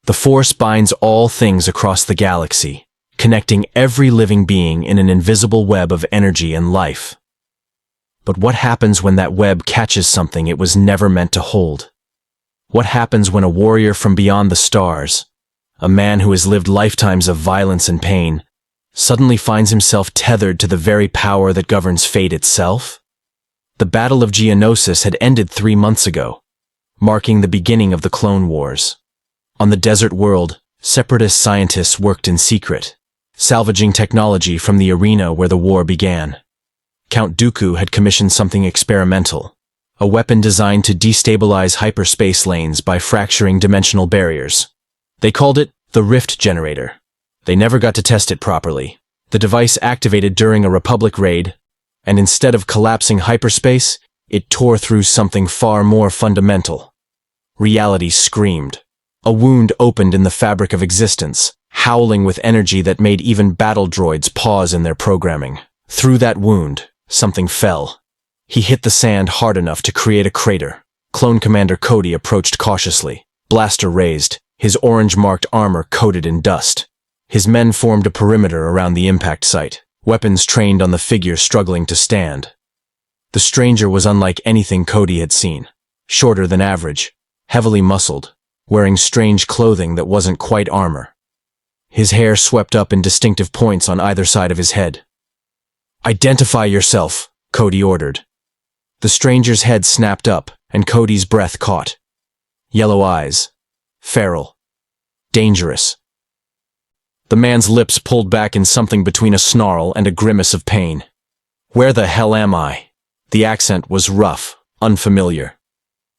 The Force binds all things across the galaxy, connecting every living being in an invisible web of energy and life. But what happens when that web catches something it was never meant to hold? What happens when a warrior from beyond the stars, a man who has lived lifetimes of violence and pain, suddenly finds himself tethered to the very power that governs fate itself? The Battle of Geonosis had ended 3 months ago, marking the beginning of the Clone Wars. On the desert world, separatist scientists worked in secret, salvaging technology from the arena where the war began. Count Dooku had commissioned something experimental, a weapon designed to destabilize hyperspace lanes by fracturing dimensional barriers. They called it the Rift Generator. They never got to test it properly. The device activated during a Republic raid, and instead of collapsing hyperspace, it tore through something far more fundamental. Reality screamed. A wound opened in the fabric of existence, howling with energy that made even battle droids pause in their programming. Through that wound, something fell. He hit the sand hard enough to create a crater. Clone Commander Cody approached cautiously, blaster raised, his orange-marked armor coated in dust. His men formed a perimeter around the impact site, weapons trained on the figure struggling to stand. The stranger was unlike anything Cody had seen. Shorter than average, heavily muscled, wearing strange clothing that wasn't quite armor. His hair swept up in distinctive points on either side of his head. "Identify yourself," Cody ordered. The stranger's head snapped up, and Cody's breath caught. Yellow eyes. Feral. Dangerous. The man's lips pulled back in something between a snarl and a grimace of pain. "Where the hell am I?" The accent was rough, unfamiliar.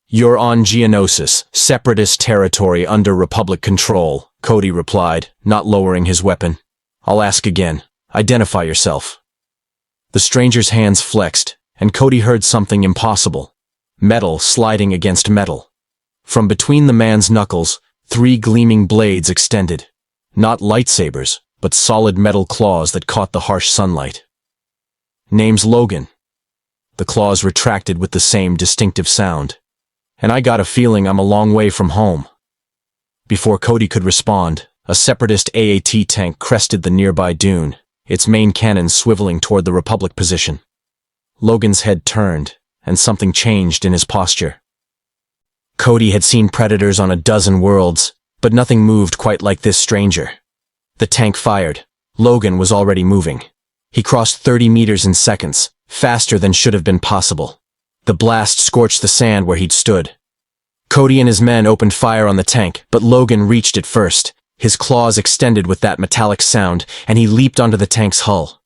"You're on Geonosis, separatist territory under Republic control," Cody replied, not lowering his weapon. "I'll ask again. Identify yourself." The stranger's hands flexed, and Cody heard something impossible. Metal sliding against metal. From between the man's knuckles, 3 gleaming blades extended. Not lightsabers, but solid metal claws that caught the harsh sunlight. "Name's Logan." The claws retracted with the same distinctive sound. "And I got a feeling I'm a long way from home." Before Cody could respond, a separatist AAT tank crested the nearby dune, its main cannon swiveling toward the Republic position. Logan's head turned, and something changed in his posture. Cody had seen predators on a dozen worlds, but nothing moved quite like this stranger. The tank fired. Logan was already moving. He crossed 30 meters in seconds, faster than should have been possible. The blast scorched the sand where he'd stood. Cody and his men opened fire on the tank, but Logan reached it first. His claws extended with that metallic sound, and he leaped onto the tank's hull.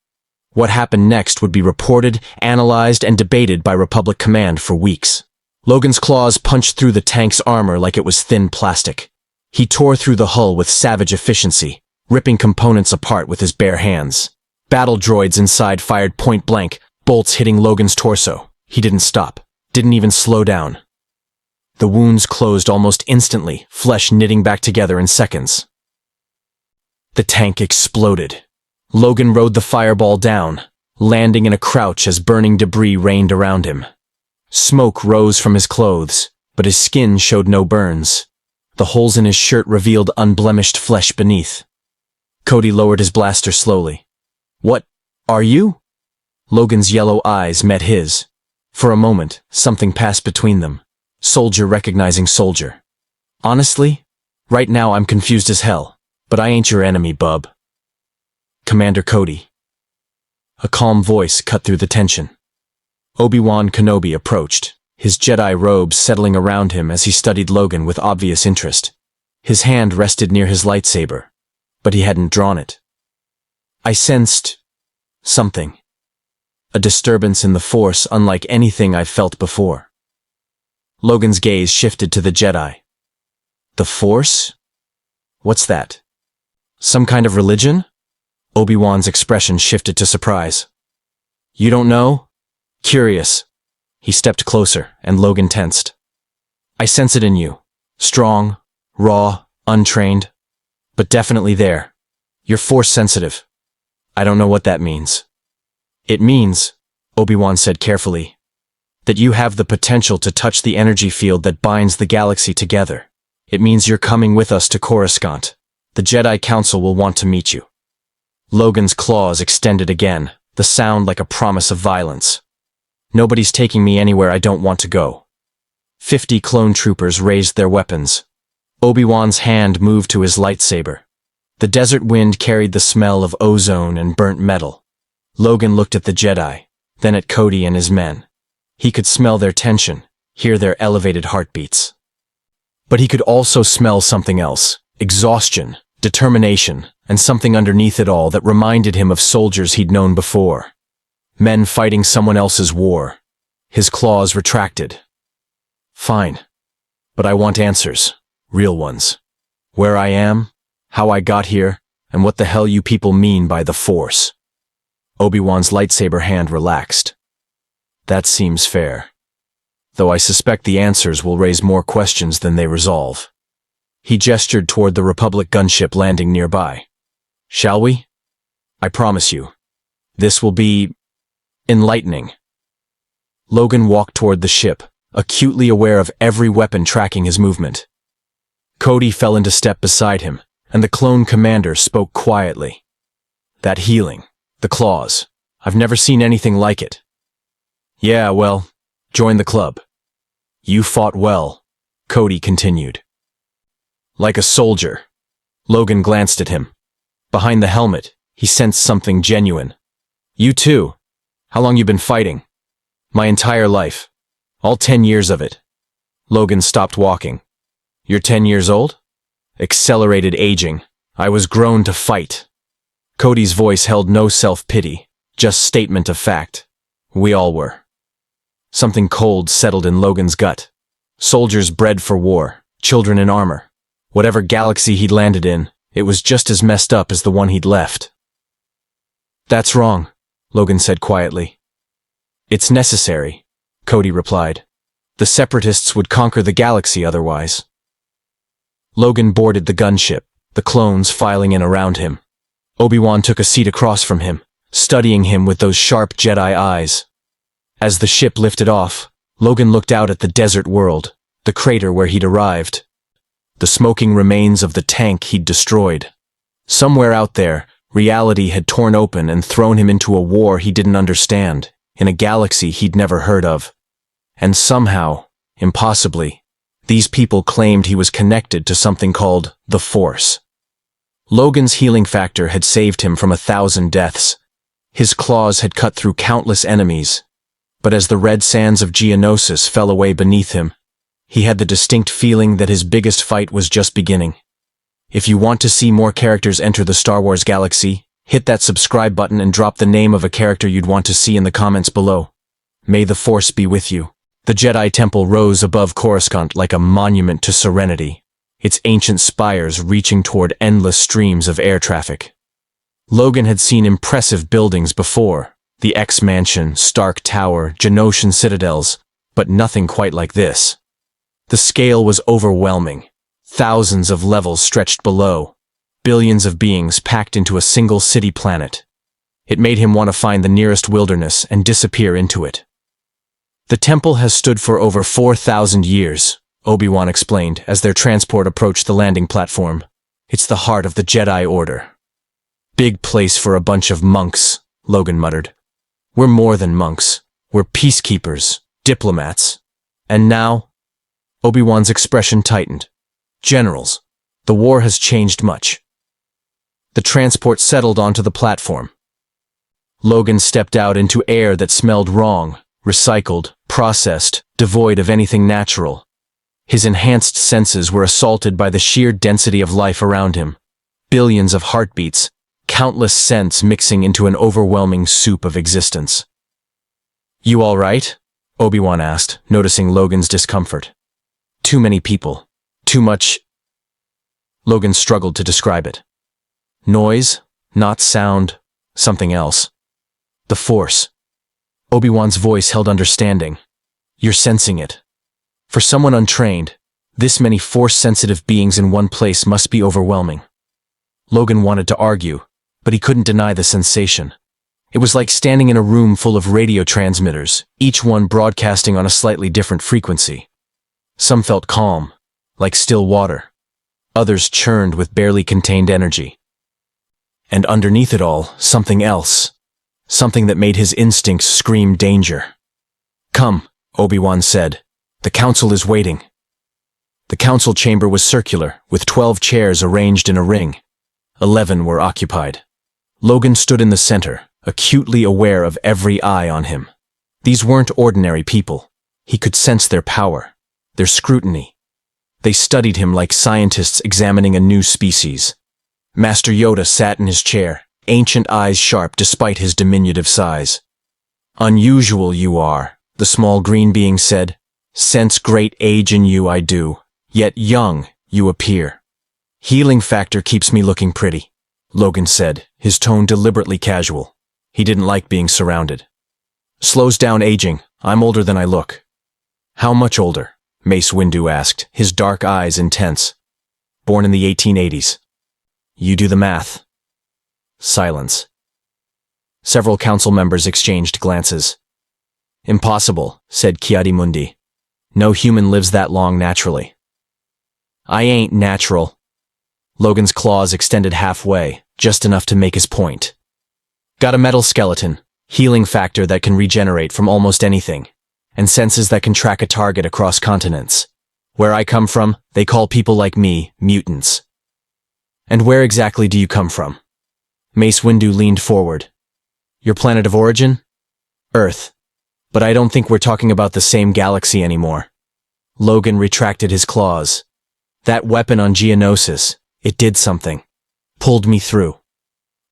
What happened next would be reported, analyzed, and debated by Republic Command for weeks. Logan's claws punched through the tank's armor like it was thin plastic. He tore through the hull with savage efficiency, ripping components apart with his bare hands. Battle droids inside fired point blank, bolts hitting Logan's torso. He didn't stop, didn't even slow down. The wounds closed almost instantly, flesh knitting back together in seconds. The tank exploded. Logan rode the fireball down, landing in a crouch as burning debris rained around him. Smoke rose from his clothes, but his skin showed no burns. The holes in his shirt revealed unblemished flesh beneath. Cody lowered his blaster slowly. "What are you?" Logan's yellow eyes met his. For a moment, something passed between them. Soldier recognizing soldier. "Honestly, right now I'm confused as hell, but I ain't your enemy, bub." "Commander Cody." A calm voice cut through the tension. Obi-Wan Kenobi approached, his Jedi robes settling around him as he studied Logan with obvious interest. His hand rested near his lightsaber, but he hadn't drawn it. "I sensed something. A disturbance in the Force unlike anything I've felt before." Logan's gaze shifted to the Jedi. "The Force? What's that? Some kind of religion?" Obi-Wan's expression shifted to surprise. "You don't know?" "Curious." He stepped closer, and Logan tensed. "I sense it in you. Strong, raw, untrained, but definitely there. You're Force sensitive. I don't know what that means." "It means," Obi-Wan said carefully, "that you have the potential to touch the energy field that binds the galaxy together. It means you're coming with us to Coruscant. The Jedi Council will want to meet you. Logan's claws extended again, the sound like a promise of violence. Nobody's taking me anywhere I don't want to go. 50 clone troopers raised their weapons. Obi-Wan's hand moved to his lightsaber. The desert wind carried the smell of ozone and burnt metal. Logan looked at the Jedi, then at Cody and his men. He could smell their tension, hear their elevated heartbeats. But he could also smell something else: exhaustion, determination, and something underneath it all that reminded him of soldiers he'd known before. Men fighting someone else's war. His claws retracted. Fine. But I want answers. Real ones. Where I am, how I got here, and what the hell you people mean by the Force. Obi-Wan's lightsaber hand relaxed. That seems fair. Though I suspect the answers will raise more questions than they resolve. He gestured toward the Republic gunship landing nearby. Shall we? I promise you. This will be enlightening. Logan walked toward the ship, acutely aware of every weapon tracking his movement. Cody fell into step beside him, and the clone commander spoke quietly. That healing, the claws, I've never seen anything like it. Yeah, well, join the club. You fought well, Cody continued. Like a soldier. Logan glanced at him. Behind the helmet, he sensed something genuine. You too. How long you been fighting? My entire life. All 10 years of it. Logan stopped walking. You're 10 years old? Accelerated aging. I was grown to fight. Cody's voice held no self-pity, just statement of fact. We all were. Something cold settled in Logan's gut. Soldiers bred for war, children in armor. Whatever galaxy he'd landed in, it was just as messed up as the one he'd left. That's wrong, Logan said quietly. It's necessary, Cody replied. The Separatists would conquer the galaxy otherwise. Logan boarded the gunship, the clones filing in around him. Obi-Wan took a seat across from him, studying him with those sharp Jedi eyes. As the ship lifted off, Logan looked out at the desert world, the crater where he'd arrived. The smoking remains of the tank he'd destroyed. Somewhere out there, reality had torn open and thrown him into a war he didn't understand, in a galaxy he'd never heard of. And somehow, impossibly, these people claimed he was connected to something called the Force. Logan's healing factor had saved him from 1,000 deaths. His claws had cut through countless enemies. But as the red sands of Geonosis fell away beneath him, he had the distinct feeling that his biggest fight was just beginning. If you want to see more characters enter the Star Wars galaxy, hit that subscribe button and drop the name of a character you'd want to see in the comments below. May the Force be with you. The Jedi Temple rose above Coruscant like a monument to serenity, its ancient spires reaching toward endless streams of air traffic. Logan had seen impressive buildings before, the X-Mansion, Stark Tower, Geonosian citadels, but nothing quite like this. The scale was overwhelming. Thousands of levels stretched below, billions of beings packed into a single city planet. It made him want to find the nearest wilderness and disappear into it. The temple has stood for over 4,000 years, Obi-Wan explained as their transport approached the landing platform. It's the heart of the Jedi Order. Big place for a bunch of monks, Logan muttered. We're more than monks. We're peacekeepers, diplomats. And now? Obi-Wan's expression tightened. Generals. The war has changed much. The transport settled onto the platform. Logan stepped out into air that smelled wrong, recycled, processed, devoid of anything natural. His enhanced senses were assaulted by the sheer density of life around him. Billions of heartbeats, countless scents mixing into an overwhelming soup of existence. You all right? Obi-Wan asked, noticing Logan's discomfort. Too many people. Too much. Logan struggled to describe it. Noise, not sound, something else. The Force. Obi-Wan's voice held understanding. You're sensing it. For someone untrained, this many Force-sensitive beings in one place must be overwhelming. Logan wanted to argue, but he couldn't deny the sensation. It was like standing in a room full of radio transmitters, each one broadcasting on a slightly different frequency. Some felt calm, like still water. Others churned with barely contained energy. And underneath it all, something else. Something that made his instincts scream danger. "Come," Obi-Wan said. "The council is waiting." The council chamber was circular, with 12 chairs arranged in a ring. 11 were occupied. Logan stood in the center, acutely aware of every eye on him. These weren't ordinary people. He could sense their power, their scrutiny. They studied him like scientists examining a new species. Master Yoda sat in his chair, ancient eyes sharp despite his diminutive size. "Unusual you are," the small green being said. "Sense great age in you, I do. Yet young you appear." "Healing factor keeps me looking pretty," Logan said, his tone deliberately casual. He didn't like being surrounded. "Slows down aging. I'm older than I look." "How much older?" Mace Windu asked, his dark eyes intense. "Born in the 1880s. "You do the math." Silence. Several council members exchanged glances. "Impossible," said Ki-Adi-Mundi. "No human lives that long naturally." "I ain't natural." Logan's claws extended halfway, just enough to make his point. "Got a metal skeleton, healing factor that can regenerate from almost anything, and senses that can track a target across continents. Where I come from, they call people like me mutants." "And where exactly do you come from?" Mace Windu leaned forward. "Your planet of origin?" "Earth. But I don't think we're talking about the same galaxy anymore." Logan retracted his claws. "That weapon on Geonosis, it did something. Pulled me through.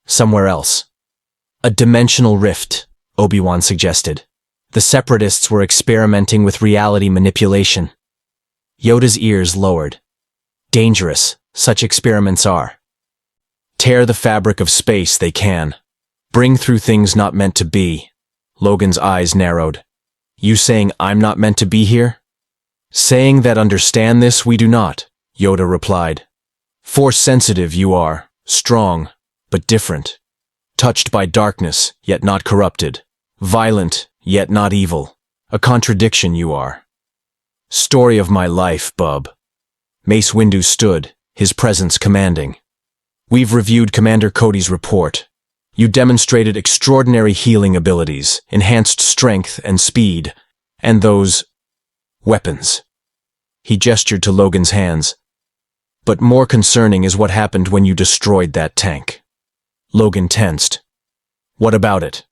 Somewhere else." "A dimensional rift," Obi-Wan suggested. "The Separatists were experimenting with reality manipulation." Yoda's ears lowered. "Dangerous, such experiments are. Tear the fabric of space they can. Bring through things not meant to be." Logan's eyes narrowed. "You saying I'm not meant to be here?" "Saying that understand this we do not," Yoda replied. "Force-sensitive you are, strong, but different. Touched by darkness, yet not corrupted. Violent, yet not evil. A contradiction you are." "Story of my life, bub." Mace Windu stood, his presence commanding. "We've reviewed Commander Cody's report. You demonstrated extraordinary healing abilities, enhanced strength and speed, and those weapons." He gestured to Logan's hands. "But more concerning is what happened when you destroyed that tank." Logan tensed. "What about it?"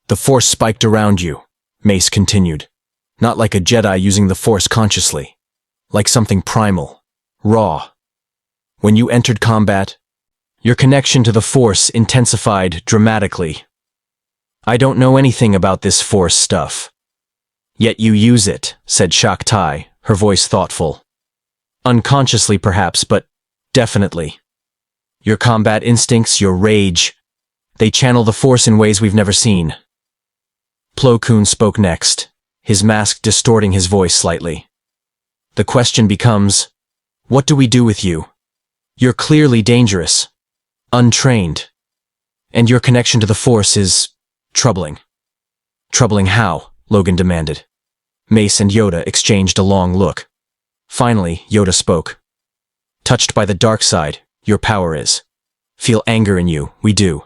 "The Force spiked around you," Mace continued. "Not like a Jedi using the Force consciously. Like something primal, raw. When you entered combat, your connection to the Force intensified dramatically. I don't know anything about this Force stuff." "Yet you use it," said Shak Tai, her voice thoughtful. "Unconsciously perhaps, but definitely. Your combat instincts, your rage, they channel the Force in ways we've never seen." Plo Koon spoke next, his mask distorting his voice slightly. "The question becomes, what do we do with you? You're clearly dangerous, untrained, and your connection to the Force is troubling." "Troubling how?" Logan demanded. Mace and Yoda exchanged a long look. Finally, Yoda spoke. "Touched by the dark side, your power is. Feel anger in you, we do.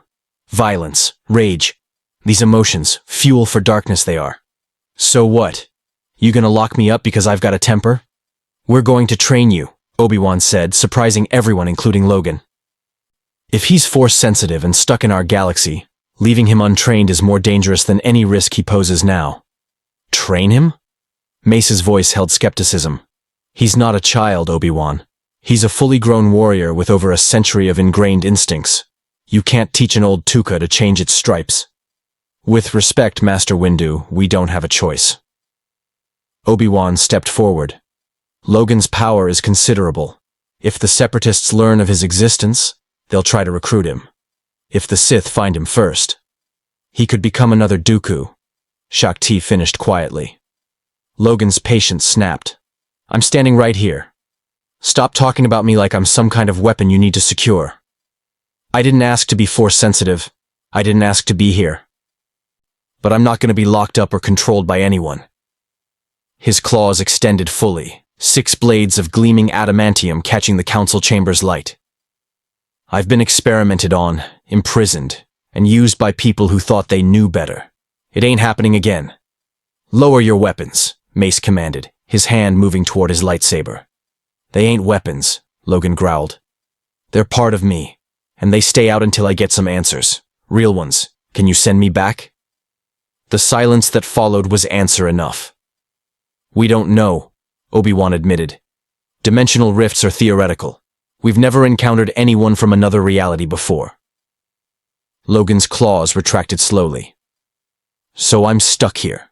Violence, rage. These emotions, fuel for darkness they are. So what? You gonna lock me up because I've got a temper?" "We're going to train you," Obi-Wan said, surprising everyone including Logan. "If he's Force-sensitive and stuck in our galaxy, leaving him untrained is more dangerous than any risk he poses now." "Train him?" Mace's voice held skepticism. "He's not a child, Obi-Wan. He's a fully grown warrior with over a century of ingrained instincts. You can't teach an old Tuca to change its stripes." "With respect, Master Windu, we don't have a choice." Obi-Wan stepped forward. "Logan's power is considerable. If the Separatists learn of his existence, they'll try to recruit him. If the Sith find him first, he could become another Dooku." Shak Ti finished quietly. Logan's patience snapped. "I'm standing right here. Stop talking about me like I'm some kind of weapon you need to secure. I didn't ask to be Force-sensitive. I didn't ask to be here. But I'm not going to be locked up or controlled by anyone." His claws extended fully, 6 blades of gleaming adamantium catching the council chamber's light. I've been experimented on, imprisoned, and used by people who thought they knew better. It ain't happening again. Lower your weapons, Mace commanded, his hand moving toward his lightsaber. They ain't weapons, Logan growled. They're part of me, and they stay out until I get some answers. Real ones. Can you send me back? The silence that followed was answer enough. We don't know, Obi-Wan admitted. Dimensional rifts are theoretical. We've never encountered anyone from another reality before. Logan's claws retracted slowly. So I'm stuck here.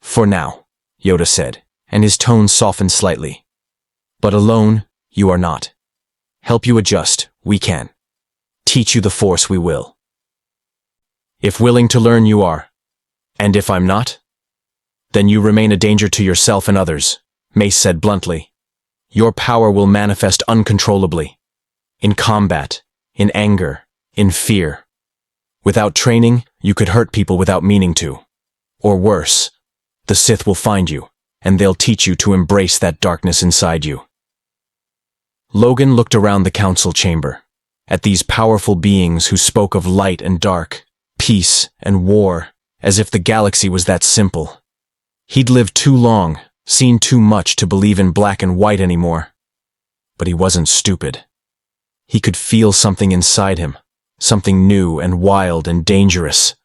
For now, Yoda said, and his tone softened slightly. But alone, you are not. Help you adjust, we can. Teach you the Force, we will. If willing to learn, you are. And if I'm not? Then you remain a danger to yourself and others, Mace said bluntly. Your power will manifest uncontrollably. In combat, in anger, in fear. Without training, you could hurt people without meaning to. Or worse, the Sith will find you, and they'll teach you to embrace that darkness inside you. Logan looked around the council chamber, at these powerful beings who spoke of light and dark, peace and war, as if the galaxy was that simple. He'd lived too long, seen too much to believe in black and white anymore. But he wasn't stupid. He could feel something inside him, something new and wild and dangerous,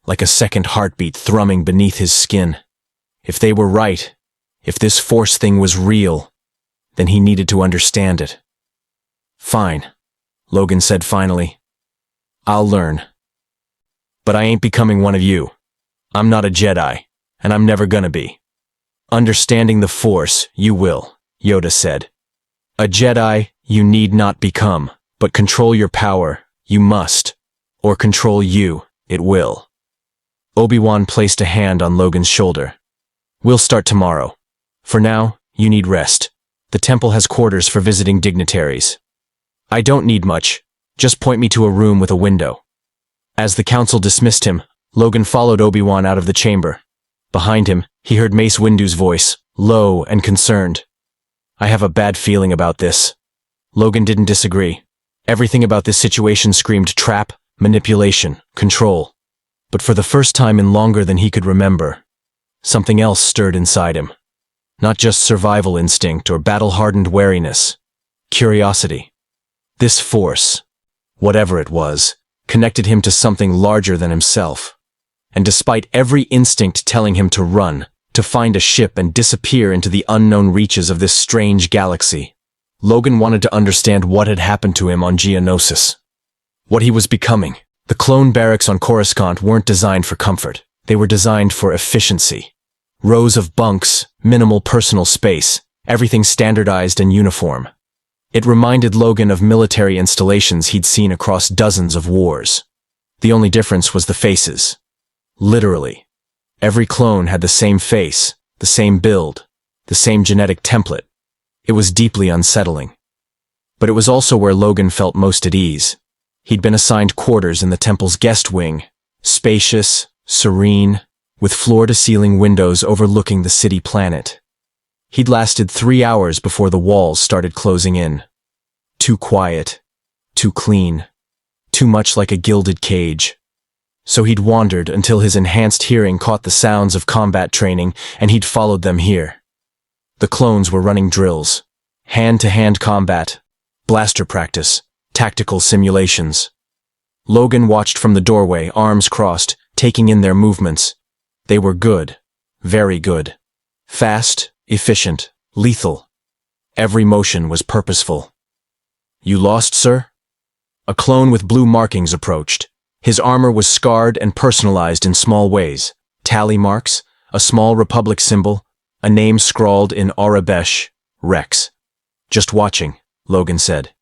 like a second heartbeat thrumming beneath his skin. If they were right, if this Force thing was real, then he needed to understand it. Fine, Logan said finally. I'll learn. But I ain't becoming one of you. I'm not a Jedi, and I'm never gonna be. Understanding the Force, you will, Yoda said. A Jedi, you need not become, but control your power, you must. Or control you, it will. Obi-Wan placed a hand on Logan's shoulder. We'll start tomorrow. For now, you need rest. The temple has quarters for visiting dignitaries. I don't need much. Just point me to a room with a window. As the council dismissed him, Logan followed Obi-Wan out of the chamber. Behind him, he heard Mace Windu's voice, low and concerned. I have a bad feeling about this. Logan didn't disagree. Everything about this situation screamed trap, manipulation, control. But for the first time in longer than he could remember, something else stirred inside him. Not just survival instinct or battle-hardened wariness. Curiosity. This Force, whatever it was, connected him to something larger than himself. And despite every instinct telling him to run, to find a ship and disappear into the unknown reaches of this strange galaxy, Logan wanted to understand what had happened to him on Geonosis. What he was becoming. The clone barracks on Coruscant weren't designed for comfort. They were designed for efficiency. Rows of bunks, minimal personal space, everything standardized and uniform. It reminded Logan of military installations he'd seen across dozens of wars. The only difference was the faces. Literally. Every clone had the same face, the same build, the same genetic template. It was deeply unsettling. But it was also where Logan felt most at ease. He'd been assigned quarters in the temple's guest wing, spacious, serene, with floor-to-ceiling windows overlooking the city planet. He'd lasted 3 hours before the walls started closing in. Too quiet, too clean, too much like a gilded cage. So he'd wandered until his enhanced hearing caught the sounds of combat training, and he'd followed them here. The clones were running drills, hand-to-hand combat, blaster practice, tactical simulations. Logan watched from the doorway, arms crossed, taking in their movements. They were good, very good. Fast, efficient, lethal. Every motion was purposeful. You lost, sir? A clone with blue markings approached. His armor was scarred and personalized in small ways. Tally marks, a small Republic symbol, a name scrawled in Arabesh, Rex. Just watching, Logan said.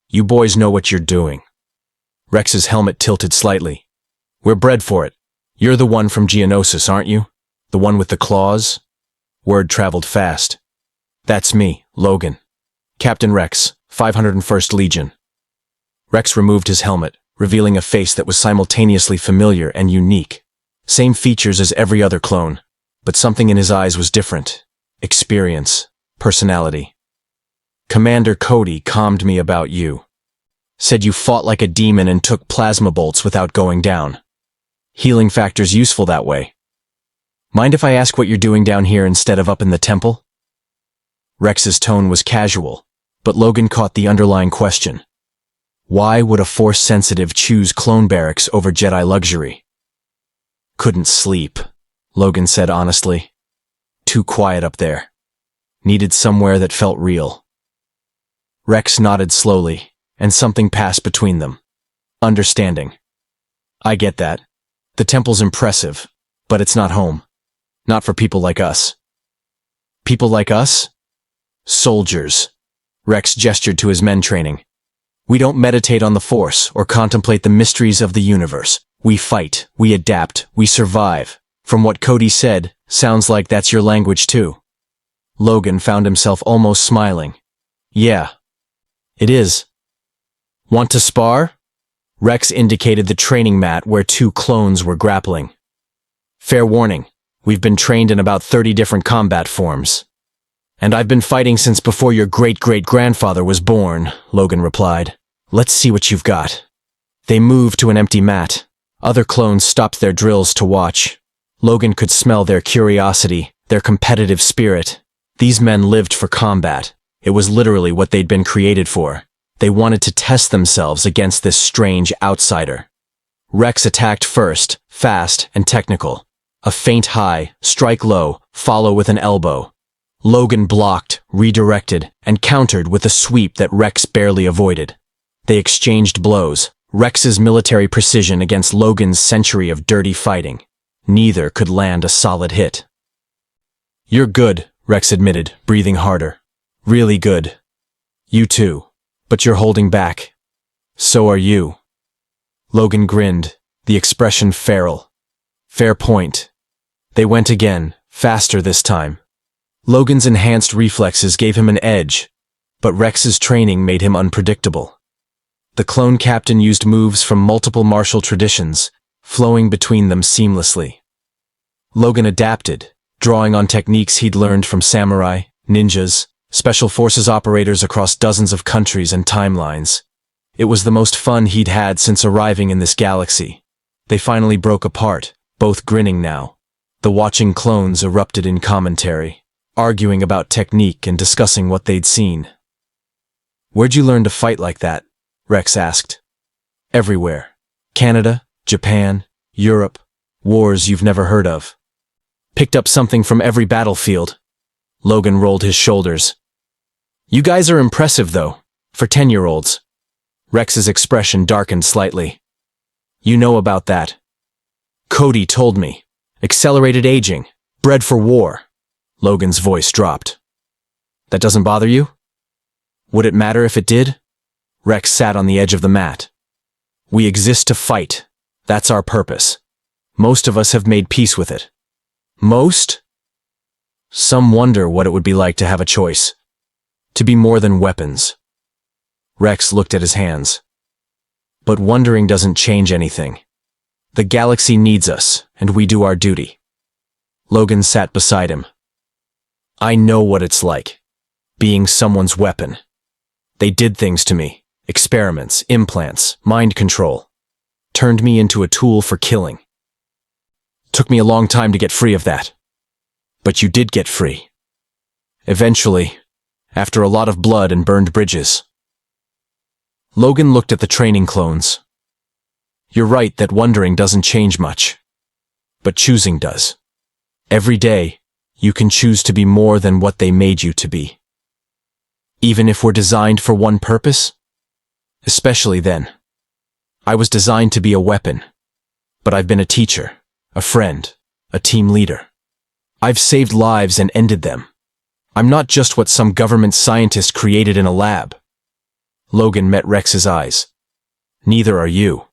You boys know what you're doing. Rex's helmet tilted slightly. We're bred for it. You're the one from Geonosis, aren't you? The one with the claws? Word traveled fast. That's me, Logan. Captain Rex, 501st Legion. Rex removed his helmet, revealing a face that was simultaneously familiar and unique. Same features as every other clone, but something in his eyes was different. Experience, Personality. Commander Cody calmed me about you. Said you fought like a demon and took plasma bolts without going down. Healing factor's useful that way. Mind if I ask what you're doing down here instead of up in the temple? Rex's tone was casual, but Logan caught the underlying question. Why would a Force-sensitive choose clone barracks over Jedi luxury? Couldn't sleep, Logan said honestly. Too quiet up there. Needed somewhere that felt real. Rex nodded slowly, and something passed between them. Understanding. I get that. The temple's impressive, but it's not home. Not for people like us. People like us? Soldiers. Rex gestured to his men training. We don't meditate on the Force or contemplate the mysteries of the universe. We fight, we adapt, we survive. From what Cody said, sounds like that's your language too. Logan found himself almost smiling. Yeah. It is. Want to spar? Rex indicated the training mat where two clones were grappling. Fair warning, we've been trained in about 30 different combat forms. And I've been fighting since before your great-great-grandfather was born, Logan replied. Let's see what you've got. They moved to an empty mat. Other clones stopped their drills to watch. Logan could smell their curiosity, their competitive spirit. These men lived for combat. It was literally what they'd been created for. They wanted to test themselves against this strange outsider. Rex attacked first, fast and technical. A feint high, strike low, follow with an elbow. Logan blocked, redirected, and countered with a sweep that Rex barely avoided. They exchanged blows, Rex's military precision against Logan's century of dirty fighting. Neither could land a solid hit. You're good, Rex admitted, breathing harder. Really good. You too. But you're holding back. So are you. Logan grinned, the expression feral. Fair point. They went again, faster this time. Logan's enhanced reflexes gave him an edge, but Rex's training made him unpredictable. The clone captain used moves from multiple martial traditions, flowing between them seamlessly. Logan adapted, drawing on techniques he'd learned from samurai, ninjas, special forces operators across dozens of countries and timelines. It was the most fun he'd had since arriving in this galaxy. They finally broke apart, both grinning now. The watching clones erupted in commentary, arguing about technique and discussing what they'd seen. Where'd you learn to fight like that? Rex asked. Everywhere. Canada, Japan, Europe, wars you've never heard of. Picked up something from every battlefield. Logan rolled his shoulders. You guys are impressive, though, for 10-year-olds. Rex's expression darkened slightly. You know about that. Cody told me. Accelerated aging. Bred for war. Logan's voice dropped. That doesn't bother you? Would it matter if it did? Rex sat on the edge of the mat. We exist to fight. That's our purpose. Most of us have made peace with it. Most? Some wonder what it would be like to have a choice. To be more than weapons. Rex looked at his hands. But wondering doesn't change anything. The galaxy needs us, and we do our duty. Logan sat beside him. I know what it's like. Being someone's weapon. They did things to me. Experiments, implants, mind control. Turned me into a tool for killing. Took me a long time to get free of that. But you did get free. Eventually, after a lot of blood and burned bridges. Logan looked at the training clones. You're right that wondering doesn't change much. But choosing does. Every day, you can choose to be more than what they made you to be. Even if we're designed for one purpose? Especially then. I was designed to be a weapon. But I've been a teacher, a friend, a team leader. I've saved lives and ended them. I'm not just what some government scientist created in a lab. Logan met Rex's eyes. Neither are you.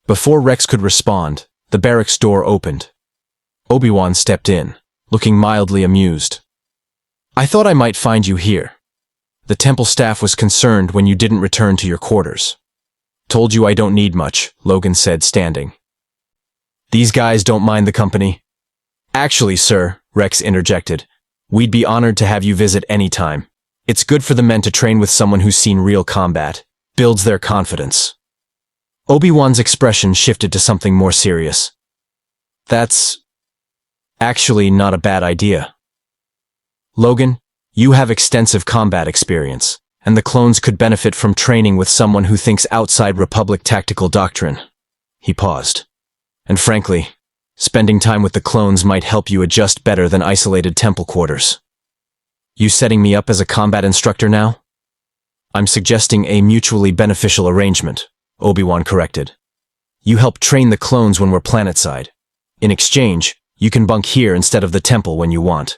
Before Rex could respond, the barracks door opened. Obi-Wan stepped in, looking mildly amused. I thought I might find you here. The temple staff was concerned when you didn't return to your quarters. Told you I don't need much, Logan said, standing. These guys don't mind the company. Actually, sir, Rex interjected, We'd be honored to have you visit anytime. It's good for the men to train with someone who's seen real combat. Builds their confidence. Obi-Wan's expression shifted to something more serious. That's actually not a bad idea. Logan, you have extensive combat experience, and the clones could benefit from training with someone who thinks outside Republic tactical doctrine. He paused. And frankly, spending time with the clones might help you adjust better than isolated temple quarters. You setting me up as a combat instructor now? I'm suggesting a mutually beneficial arrangement, Obi-Wan corrected. You help train the clones when we're planetside. In exchange, you can bunk here instead of the temple when you want.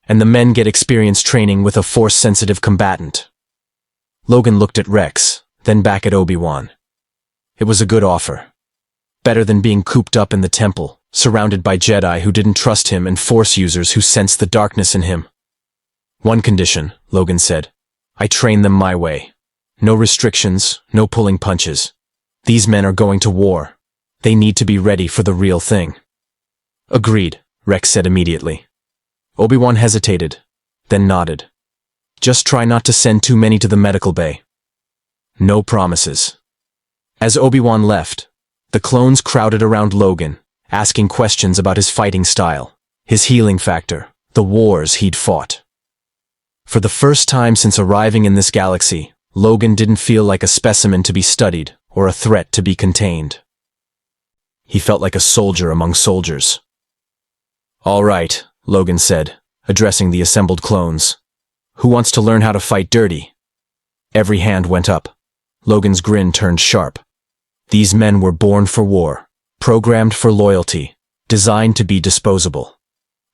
And the men get experience training with a Force-sensitive combatant. Logan looked at Rex, then back at Obi-Wan. It was a good offer. Better than being cooped up in the temple, surrounded by Jedi who didn't trust him and Force users who sensed the darkness in him. One condition, Logan said. I train them my way. No restrictions, no pulling punches. These men are going to war. They need to be ready for the real thing. Agreed, Rex said immediately. Obi-Wan hesitated, then nodded. Just try not to send too many to the medical bay. No promises. As Obi-Wan left, the clones crowded around Logan, asking questions about his fighting style, his healing factor, the wars he'd fought. For the first time since arriving in this galaxy, Logan didn't feel like a specimen to be studied or a threat to be contained. He felt like a soldier among soldiers. All right, Logan said, addressing the assembled clones. Who wants to learn how to fight dirty? Every hand went up. Logan's grin turned sharp. These men were born for war, programmed for loyalty, designed to be disposable.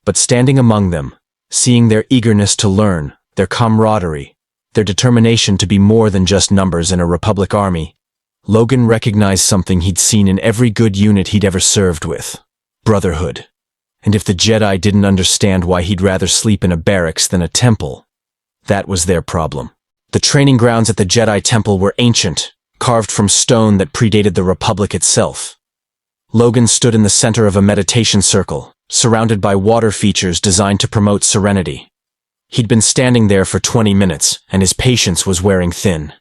But standing among them, seeing their eagerness to learn, their camaraderie, their determination to be more than just numbers in a Republic army, Logan recognized something he'd seen in every good unit he'd ever served with. Brotherhood. And if the Jedi didn't understand why he'd rather sleep in a barracks than a temple, that was their problem. The training grounds at the Jedi Temple were ancient, carved from stone that predated the Republic itself. Logan stood in the center of a meditation circle, surrounded by water features designed to promote serenity. He'd been standing there for 20 minutes, and his patience was wearing thin.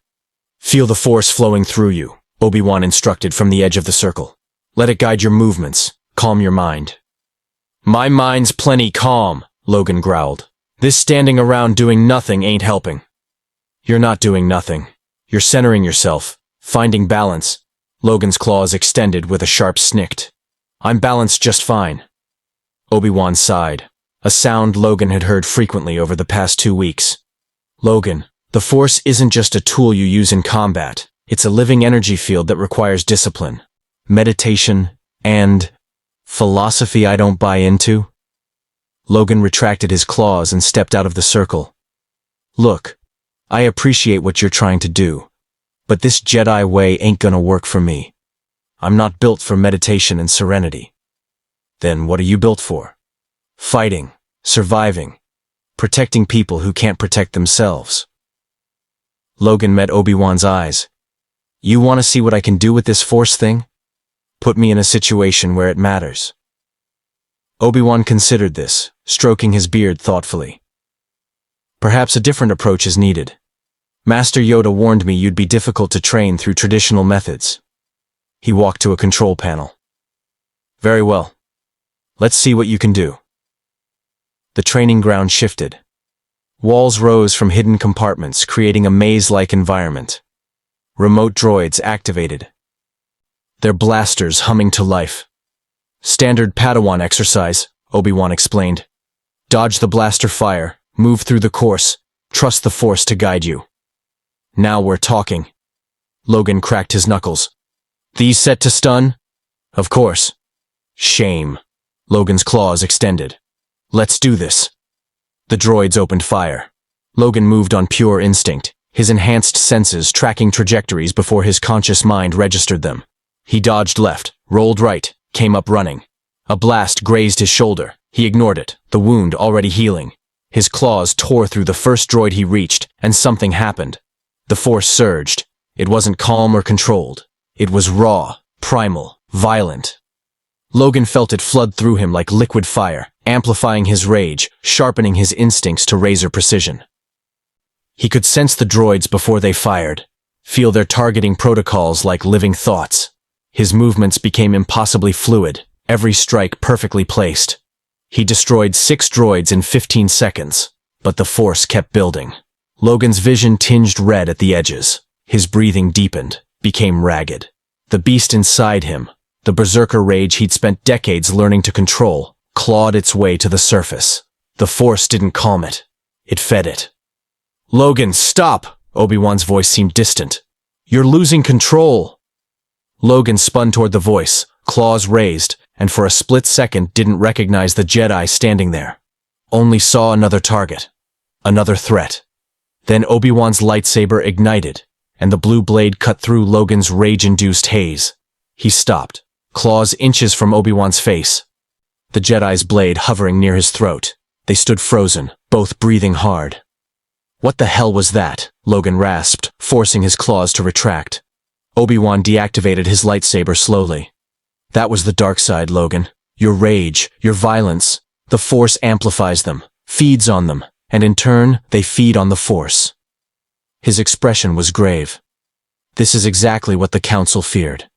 Feel the Force flowing through you, Obi-Wan instructed from the edge of the circle. Let it guide your movements, calm your mind. My mind's plenty calm, Logan growled. This standing around doing nothing ain't helping. You're not doing nothing. You're centering yourself, finding balance. Logan's claws extended with a sharp snick. I'm balanced just fine. Obi-Wan sighed, a sound Logan had heard frequently over the past 2 weeks. Logan, the Force isn't just a tool you use in combat. It's a living energy field that requires discipline, meditation, and philosophy I don't buy into. Logan retracted his claws and stepped out of the circle. Look, I appreciate what you're trying to do, but this Jedi way ain't gonna work for me. I'm not built for meditation and serenity. Then what are you built for? Fighting, surviving, protecting people who can't protect themselves. Logan met Obi-Wan's eyes. You want to see what I can do with this Force thing? Put me in a situation where it matters. Obi-Wan considered this, stroking his beard thoughtfully. Perhaps a different approach is needed. Master Yoda warned me you'd be difficult to train through traditional methods. He walked to a control panel. Very well. Let's see what you can do. The training ground shifted. Walls rose from hidden compartments, creating a maze-like environment. Remote droids activated, their blasters humming to life. Standard Padawan exercise, Obi-Wan explained. Dodge the blaster fire, move through the course, trust the Force to guide you. Now we're talking. Logan cracked his knuckles. These set to stun? Of course. Shame. Logan's claws extended. Let's do this. The droids opened fire. Logan moved on pure instinct, his enhanced senses tracking trajectories before his conscious mind registered them. He dodged left, rolled right, came up running. A blast grazed his shoulder. He ignored it, the wound already healing. His claws tore through the first droid he reached, and something happened. The Force surged. It wasn't calm or controlled. It was raw, primal, violent. Logan felt it flood through him like liquid fire, amplifying his rage, sharpening his instincts to razor precision. He could sense the droids before they fired, feel their targeting protocols like living thoughts. His movements became impossibly fluid, every strike perfectly placed. He destroyed 6 droids in 15 seconds, but the force kept building. Logan's vision tinged red at the edges. His breathing deepened, became ragged. The beast inside him, the berserker rage he'd spent decades learning to control, clawed its way to the surface. The force didn't calm it. It fed it. "Logan, stop!" Obi-Wan's voice seemed distant. "You're losing control." Logan spun toward the voice, claws raised, and for a split second didn't recognize the Jedi standing there. Only saw another target. Another threat. Then Obi-Wan's lightsaber ignited, and the blue blade cut through Logan's rage-induced haze. He stopped, claws inches from Obi-Wan's face. The Jedi's blade hovering near his throat. They stood frozen, both breathing hard. "What the hell was that?" Logan rasped, forcing his claws to retract. Obi-Wan deactivated his lightsaber slowly. "That was the dark side, Logan. Your rage, your violence. The Force amplifies them, feeds on them, and in turn, they feed on the Force." His expression was grave. This is exactly what the Council feared.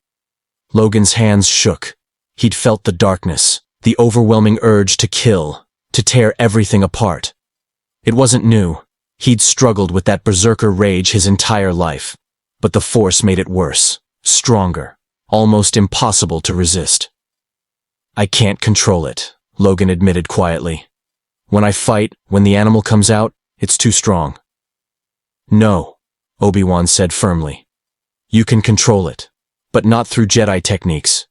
Logan's hands shook. He'd felt the darkness, the overwhelming urge to kill, to tear everything apart. It wasn't new. He'd struggled with that berserker rage his entire life. But the Force made it worse, stronger, almost impossible to resist. "I can't control it," Logan admitted quietly. "When I fight, when the animal comes out, it's too strong." "No," Obi-Wan said firmly. "You can control it, but not through Jedi techniques.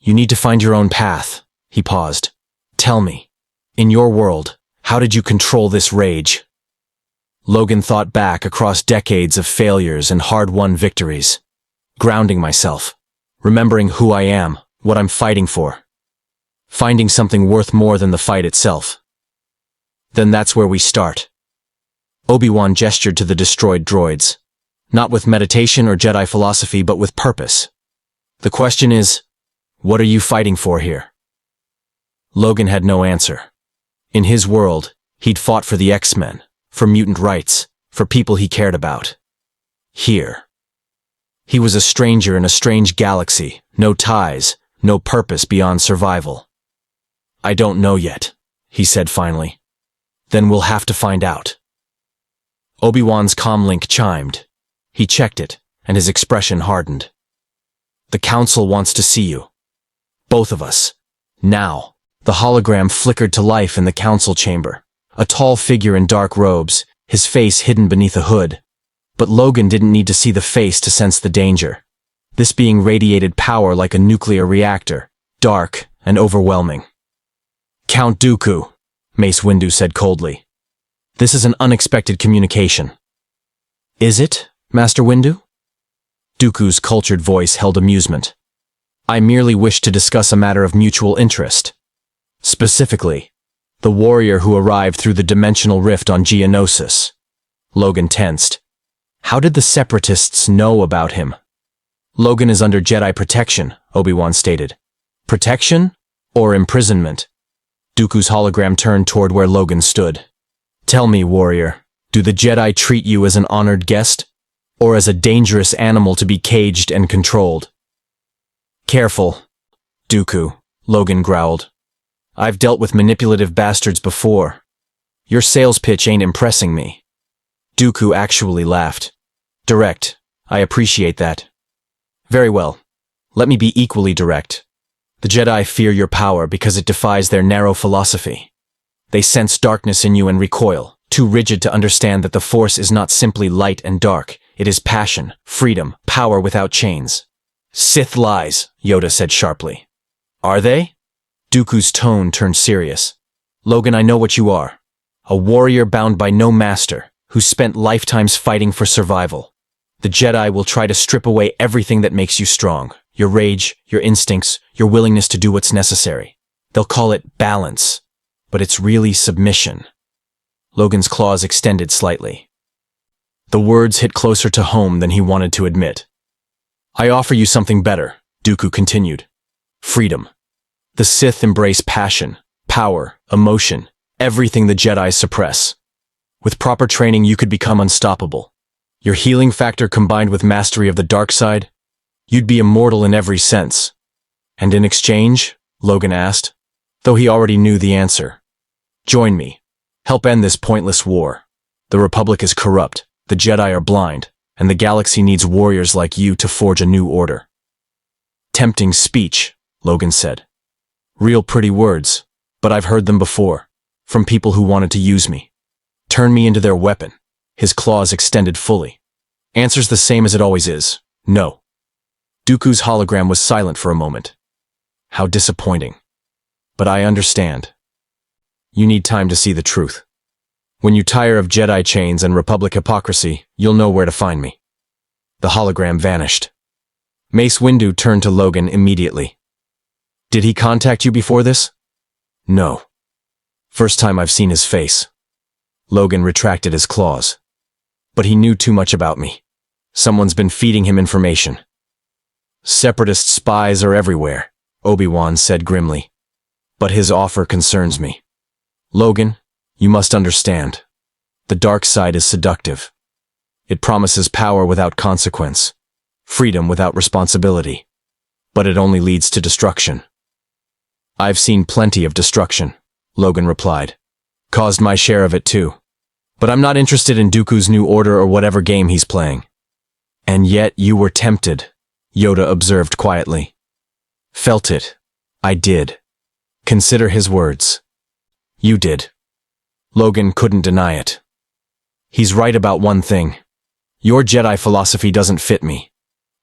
You need to find your own path." He paused. "Tell me, in your world, how did you control this rage?" Logan thought back across decades of failures and hard-won victories. "Grounding myself, remembering who I am, what I'm fighting for. Finding something worth more than the fight itself. Then that's where we start." Obi-Wan gestured to the destroyed droids. "Not with meditation or Jedi philosophy, but with purpose. The question is, what are you fighting for here?" Logan had no answer. In his world, he'd fought for the X-Men, for mutant rights, for people he cared about. Here, he was a stranger in a strange galaxy, no ties, no purpose beyond survival. "I don't know yet," he said finally. "Then we'll have to find out." Obi-Wan's comlink chimed. He checked it, and his expression hardened. "The Council wants to see you. Both of us. Now." The hologram flickered to life in the Council chamber. A tall figure in dark robes, his face hidden beneath a hood. But Logan didn't need to see the face to sense the danger. This being radiated power like a nuclear reactor, dark and overwhelming. "Count Dooku," Mace Windu said coldly. "This is an unexpected communication." "Is it, Master Windu?" Dooku's cultured voice held amusement. "I merely wish to discuss a matter of mutual interest. Specifically, the warrior who arrived through the dimensional rift on Geonosis." Logan tensed. How did the Separatists know about him? "Logan is under Jedi protection," Obi-Wan stated. "Protection or imprisonment?" Dooku's hologram turned toward where Logan stood. "Tell me, warrior, do the Jedi treat you as an honored guest, or as a dangerous animal to be caged and controlled?" "Careful, Dooku," Logan growled. "I've dealt with manipulative bastards before. Your sales pitch ain't impressing me." Dooku actually laughed. "Direct. I appreciate that." "Very well. Let me be equally direct. The Jedi fear your power because it defies their narrow philosophy. They sense darkness in you and recoil, too rigid to understand that the Force is not simply light and dark. It is passion, freedom, power without chains." "Sith lies," Yoda said sharply. "Are they?" Dooku's tone turned serious. "Logan, I know what you are. A warrior bound by no master, who spent lifetimes fighting for survival. The Jedi will try to strip away everything that makes you strong. Your rage, your instincts, your willingness to do what's necessary. They'll call it balance, but it's really submission." Logan's claws extended slightly. The words hit closer to home than he wanted to admit. "I offer you something better," Dooku continued. "Freedom. The Sith embrace passion, power, emotion, everything the Jedi suppress. With proper training, you could become unstoppable. Your healing factor combined with mastery of the dark side, you'd be immortal in every sense. And in exchange, Logan asked, though he already knew the answer. Join me. Help end this pointless war. The Republic is corrupt, the Jedi are blind, and the galaxy needs warriors like you to forge a new order. Tempting speech, Logan said. Real pretty words, but I've heard them before, from people who wanted to use me. Turn me into their weapon, his claws extended fully. Answer's the same as it always is, no. Dooku's hologram was silent for a moment. How disappointing. But I understand. You need time to see the truth. When you tire of Jedi chains and Republic hypocrisy, you'll know where to find me. The hologram vanished. Mace Windu turned to Logan immediately. Did he contact you before this? No. First time I've seen his face. Logan retracted his claws. But he knew too much about me. Someone's been feeding him information. Separatist spies are everywhere, Obi-Wan said grimly. But his offer concerns me. Logan, you must understand. The dark side is seductive. It promises power without consequence, freedom without responsibility. But it only leads to destruction. I've seen plenty of destruction, Logan replied. Caused my share of it too. But I'm not interested in Dooku's new order or whatever game he's playing. And yet you were tempted, Yoda observed quietly. Felt it. I did. Consider his words. You did. Logan couldn't deny it. He's right about one thing. Your Jedi philosophy doesn't fit me.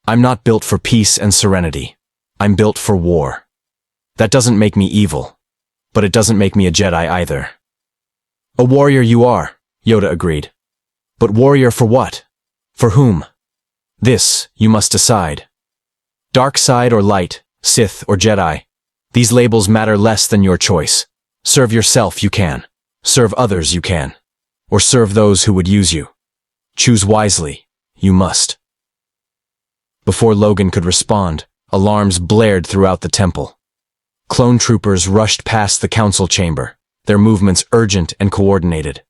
I'm not built for peace and serenity. I'm built for war. That doesn't make me evil. But it doesn't make me a Jedi either. A warrior you are, Yoda agreed. But warrior for what? For whom? This, you must decide. Dark side or light, Sith or Jedi. These labels matter less than your choice. Serve yourself you can. Serve others you can. Or serve those who would use you. Choose wisely. You must. Before Logan could respond, alarms blared throughout the temple. Clone troopers rushed past the council chamber, their movements urgent and coordinated.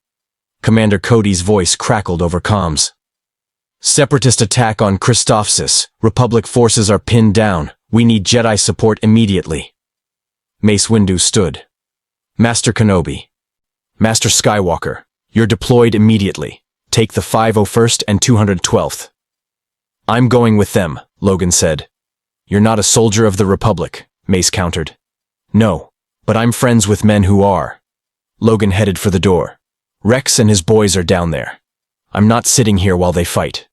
Commander Cody's voice crackled over comms. Separatist attack on Christophsis. Republic forces are pinned down. We need Jedi support immediately. Mace Windu stood. Master Kenobi. Master Skywalker, you're deployed immediately. Take the 501st and 212th. I'm going with them, Logan said. You're not a soldier of the Republic, Mace countered. No, but I'm friends with men who are. Logan headed for the door. Rex and his boys are down there. I'm not sitting here while they fight.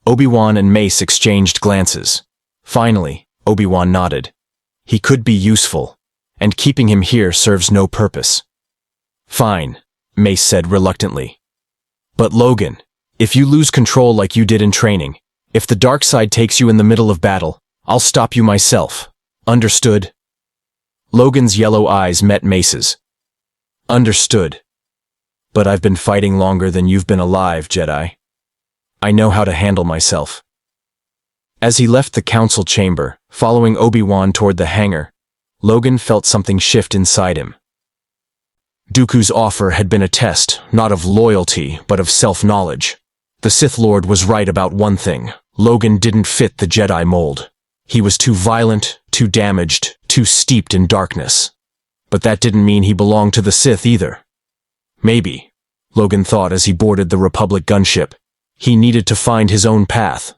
Obi-Wan and Mace exchanged glances. Finally, Obi-Wan nodded. He could be useful, and keeping him here serves no purpose. Fine, Mace said reluctantly. But Logan, if you lose control like you did in training, if the dark side takes you in the middle of battle, I'll stop you myself. Understood? Logan's yellow eyes met Mace's. Understood. But I've been fighting longer than you've been alive, Jedi. I know how to handle myself. As he left the council chamber, following Obi-Wan toward the hangar, Logan felt something shift inside him. Dooku's offer had been a test, not of loyalty, but of self-knowledge. The Sith Lord was right about one thing. Logan didn't fit the Jedi mold. He was too violent, too damaged, too steeped in darkness. But that didn't mean he belonged to the Sith either. Maybe, Logan thought as he boarded the Republic gunship, he needed to find his own path.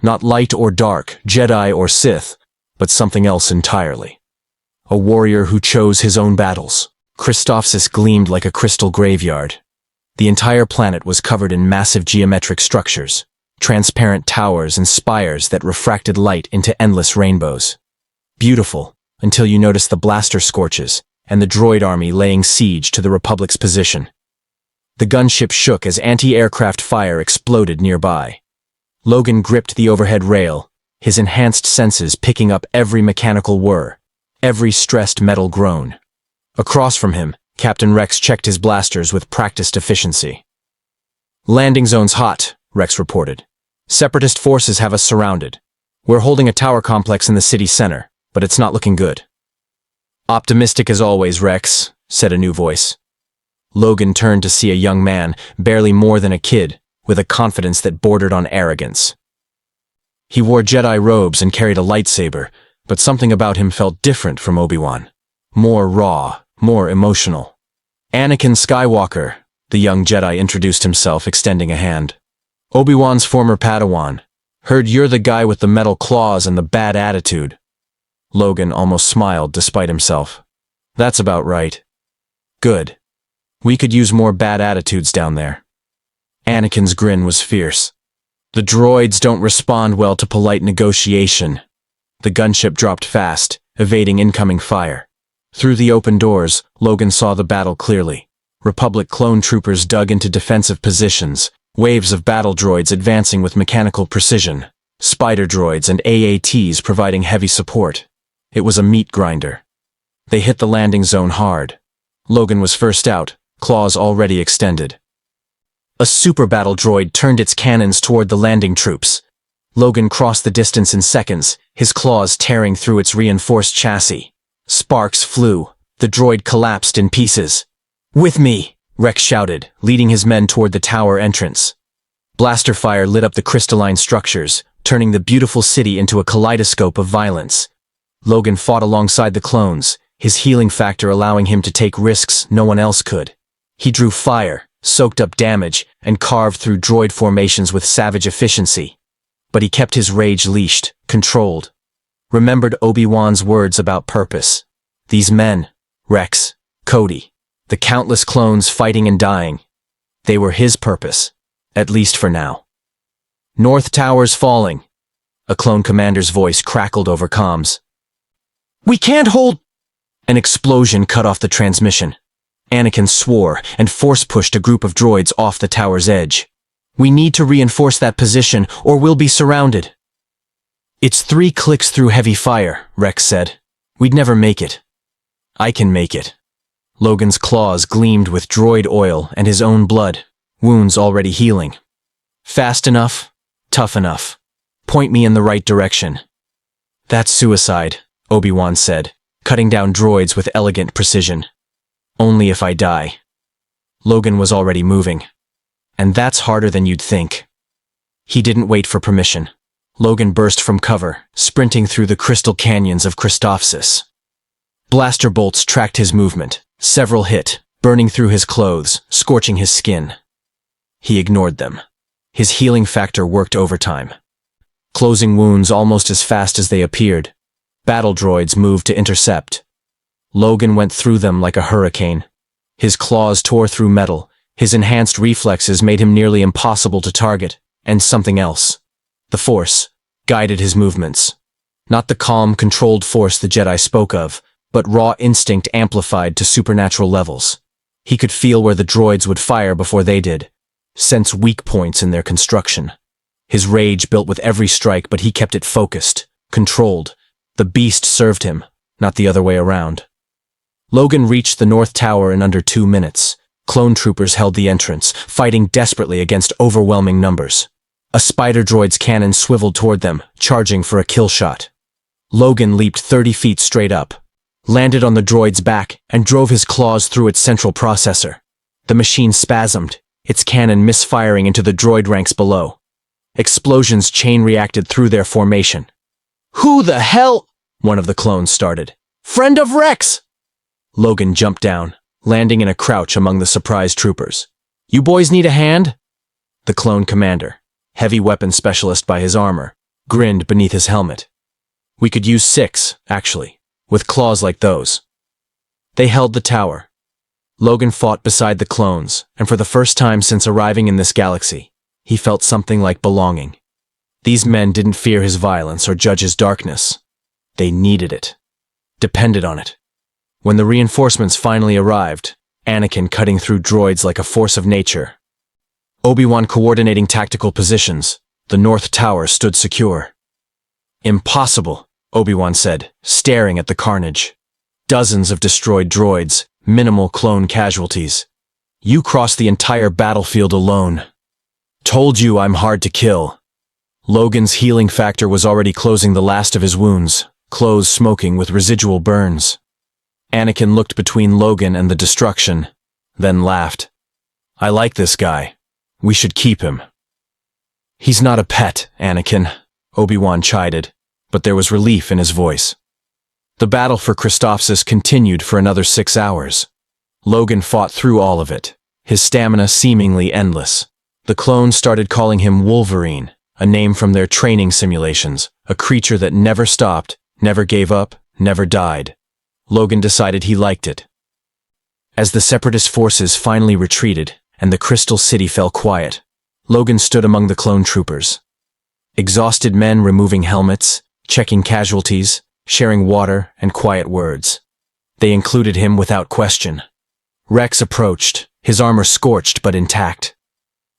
Not light or dark, Jedi or Sith, but something else entirely. A warrior who chose his own battles. Christophsis gleamed like a crystal graveyard. The entire planet was covered in massive geometric structures, transparent towers and spires that refracted light into endless rainbows. Beautiful, until you noticed the blaster scorches and the droid army laying siege to the Republic's position. The gunship shook as anti-aircraft fire exploded nearby. Logan gripped the overhead rail, his enhanced senses picking up every mechanical whir, every stressed metal groan. Across from him, Captain Rex checked his blasters with practiced efficiency. Landing zone's hot, Rex reported. Separatist forces have us surrounded. We're holding a tower complex in the city center, but it's not looking good. Optimistic as always, Rex, said a new voice. Logan turned to see a young man, barely more than a kid, with a confidence that bordered on arrogance. He wore Jedi robes and carried a lightsaber, but something about him felt different from Obi-Wan. More raw, more emotional. Anakin Skywalker, the young Jedi introduced himself, extending a hand. Obi-Wan's former Padawan. Heard you're the guy with the metal claws and the bad attitude. Logan almost smiled despite himself. That's about right. Good. We could use more bad attitudes down there. Anakin's grin was fierce. The droids don't respond well to polite negotiation. The gunship dropped fast, evading incoming fire. Through the open doors, Logan saw the battle clearly. Republic clone troopers dug into defensive positions, waves of battle droids advancing with mechanical precision, spider droids and AATs providing heavy support. It was a meat grinder. They hit the landing zone hard. Logan was first out, claws already extended. A super battle droid turned its cannons toward the landing troops. Logan crossed the distance in seconds, his claws tearing through its reinforced chassis. Sparks flew. The droid collapsed in pieces. With me, Rex shouted, leading his men toward the tower entrance. Blaster fire lit up the crystalline structures, turning the beautiful city into a kaleidoscope of violence. Logan fought alongside the clones, his healing factor allowing him to take risks no one else could. He drew fire, soaked up damage, and carved through droid formations with savage efficiency. But he kept his rage leashed, controlled. Remembered Obi-Wan's words about purpose. These men, Rex, Cody, the countless clones fighting and dying, they were his purpose, at least for now. North Tower's falling. A clone commander's voice crackled over comms. We can't hold... An explosion cut off the transmission. Anakin swore and force-pushed a group of droids off the tower's edge. We need to reinforce that position or we'll be surrounded. It's 3 clicks through heavy fire, Rex said. We'd never make it. I can make it. Logan's claws gleamed with droid oil and his own blood, wounds already healing. Fast enough, tough enough. Point me in the right direction. That's suicide, Obi-Wan said, cutting down droids with elegant precision. Only if I die. Logan was already moving. And that's harder than you'd think. He didn't wait for permission. Logan burst from cover, sprinting through the crystal canyons of Christophsis. Blaster bolts tracked his movement. Several hit, burning through his clothes, scorching his skin. He ignored them. His healing factor worked overtime. Closing wounds almost as fast as they appeared. Battle droids moved to intercept. Logan went through them like a hurricane. His claws tore through metal. His enhanced reflexes made him nearly impossible to target, and something else. The Force guided his movements. Not the calm, controlled force the Jedi spoke of, but raw instinct amplified to supernatural levels. He could feel where the droids would fire before they did, sense weak points in their construction. His rage built with every strike, but he kept it focused, controlled. The beast served him, not the other way around. Logan reached the North Tower in under 2 minutes. Clone troopers held the entrance, fighting desperately against overwhelming numbers. A spider droid's cannon swiveled toward them, charging for a kill shot. Logan leaped 30 feet straight up, landed on the droid's back, and drove his claws through its central processor. The machine spasmed, its cannon misfiring into the droid ranks below. Explosions chain-reacted through their formation. "Who the hell?" one of the clones started. "Friend of Rex!" Logan jumped down, landing in a crouch among the surprised troopers. "You boys need a hand?" The clone commander, heavy weapon specialist by his armor, grinned beneath his helmet. "We could use 6, actually, with claws like those." They held the tower. Logan fought beside the clones, and for the first time since arriving in this galaxy, he felt something like belonging. These men didn't fear his violence or judge his darkness. They needed it, depended on it. When the reinforcements finally arrived, Anakin cutting through droids like a force of nature, Obi-Wan coordinating tactical positions, the North Tower stood secure. "Impossible," Obi-Wan said, staring at the carnage. Dozens of destroyed droids, minimal clone casualties. "You crossed the entire battlefield alone." "Told you I'm hard to kill." Logan's healing factor was already closing the last of his wounds, clothes smoking with residual burns. Anakin looked between Logan and the destruction, then laughed. I like this guy. We should keep him. He's not a pet, Anakin, Obi-Wan chided, but there was relief in his voice. The battle for Christophsis continued for another 6 hours. Logan fought through all of it, his stamina seemingly endless. The clones started calling him Wolverine, a name from their training simulations, a creature that never stopped, never gave up, never died. Logan decided he liked it. As the Separatist forces finally retreated and the Crystal City fell quiet, Logan stood among the clone troopers. Exhausted men removing helmets, checking casualties, sharing water and quiet words. They included him without question. Rex approached, his armor scorched but intact.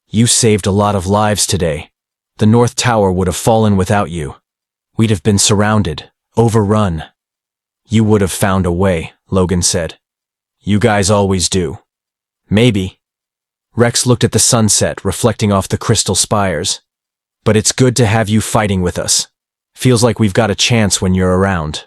You saved a lot of lives today. The North Tower would have fallen without you. We'd have been surrounded, overrun. You would have found a way, Logan said. You guys always do. Maybe. Rex looked at the sunset reflecting off the crystal spires. But it's good to have you fighting with us. Feels like we've got a chance when you're around.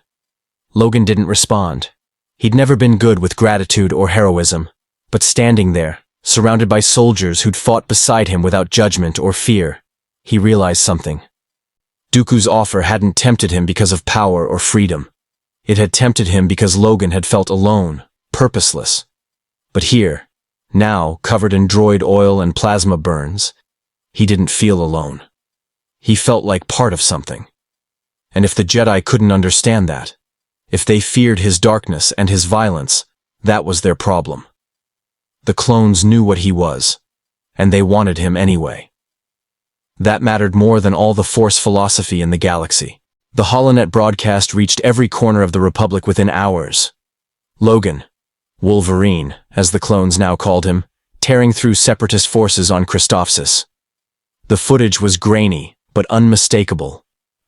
Logan didn't respond. He'd never been good with gratitude or heroism, but standing there, surrounded by soldiers who'd fought beside him without judgment or fear, he realized something. Dooku's offer hadn't tempted him because of power or freedom. It had tempted him because Logan had felt alone, purposeless. But here, now covered in droid oil and plasma burns, he didn't feel alone. He felt like part of something. And if the Jedi couldn't understand that, if they feared his darkness and his violence, that was their problem. The clones knew what he was, and they wanted him anyway. That mattered more than all the Force philosophy in the galaxy. The holonet broadcast reached every corner of the Republic within hours. Logan, Wolverine, as the clones now called him, tearing through Separatist forces on Christophsis. The footage was grainy, but unmistakable.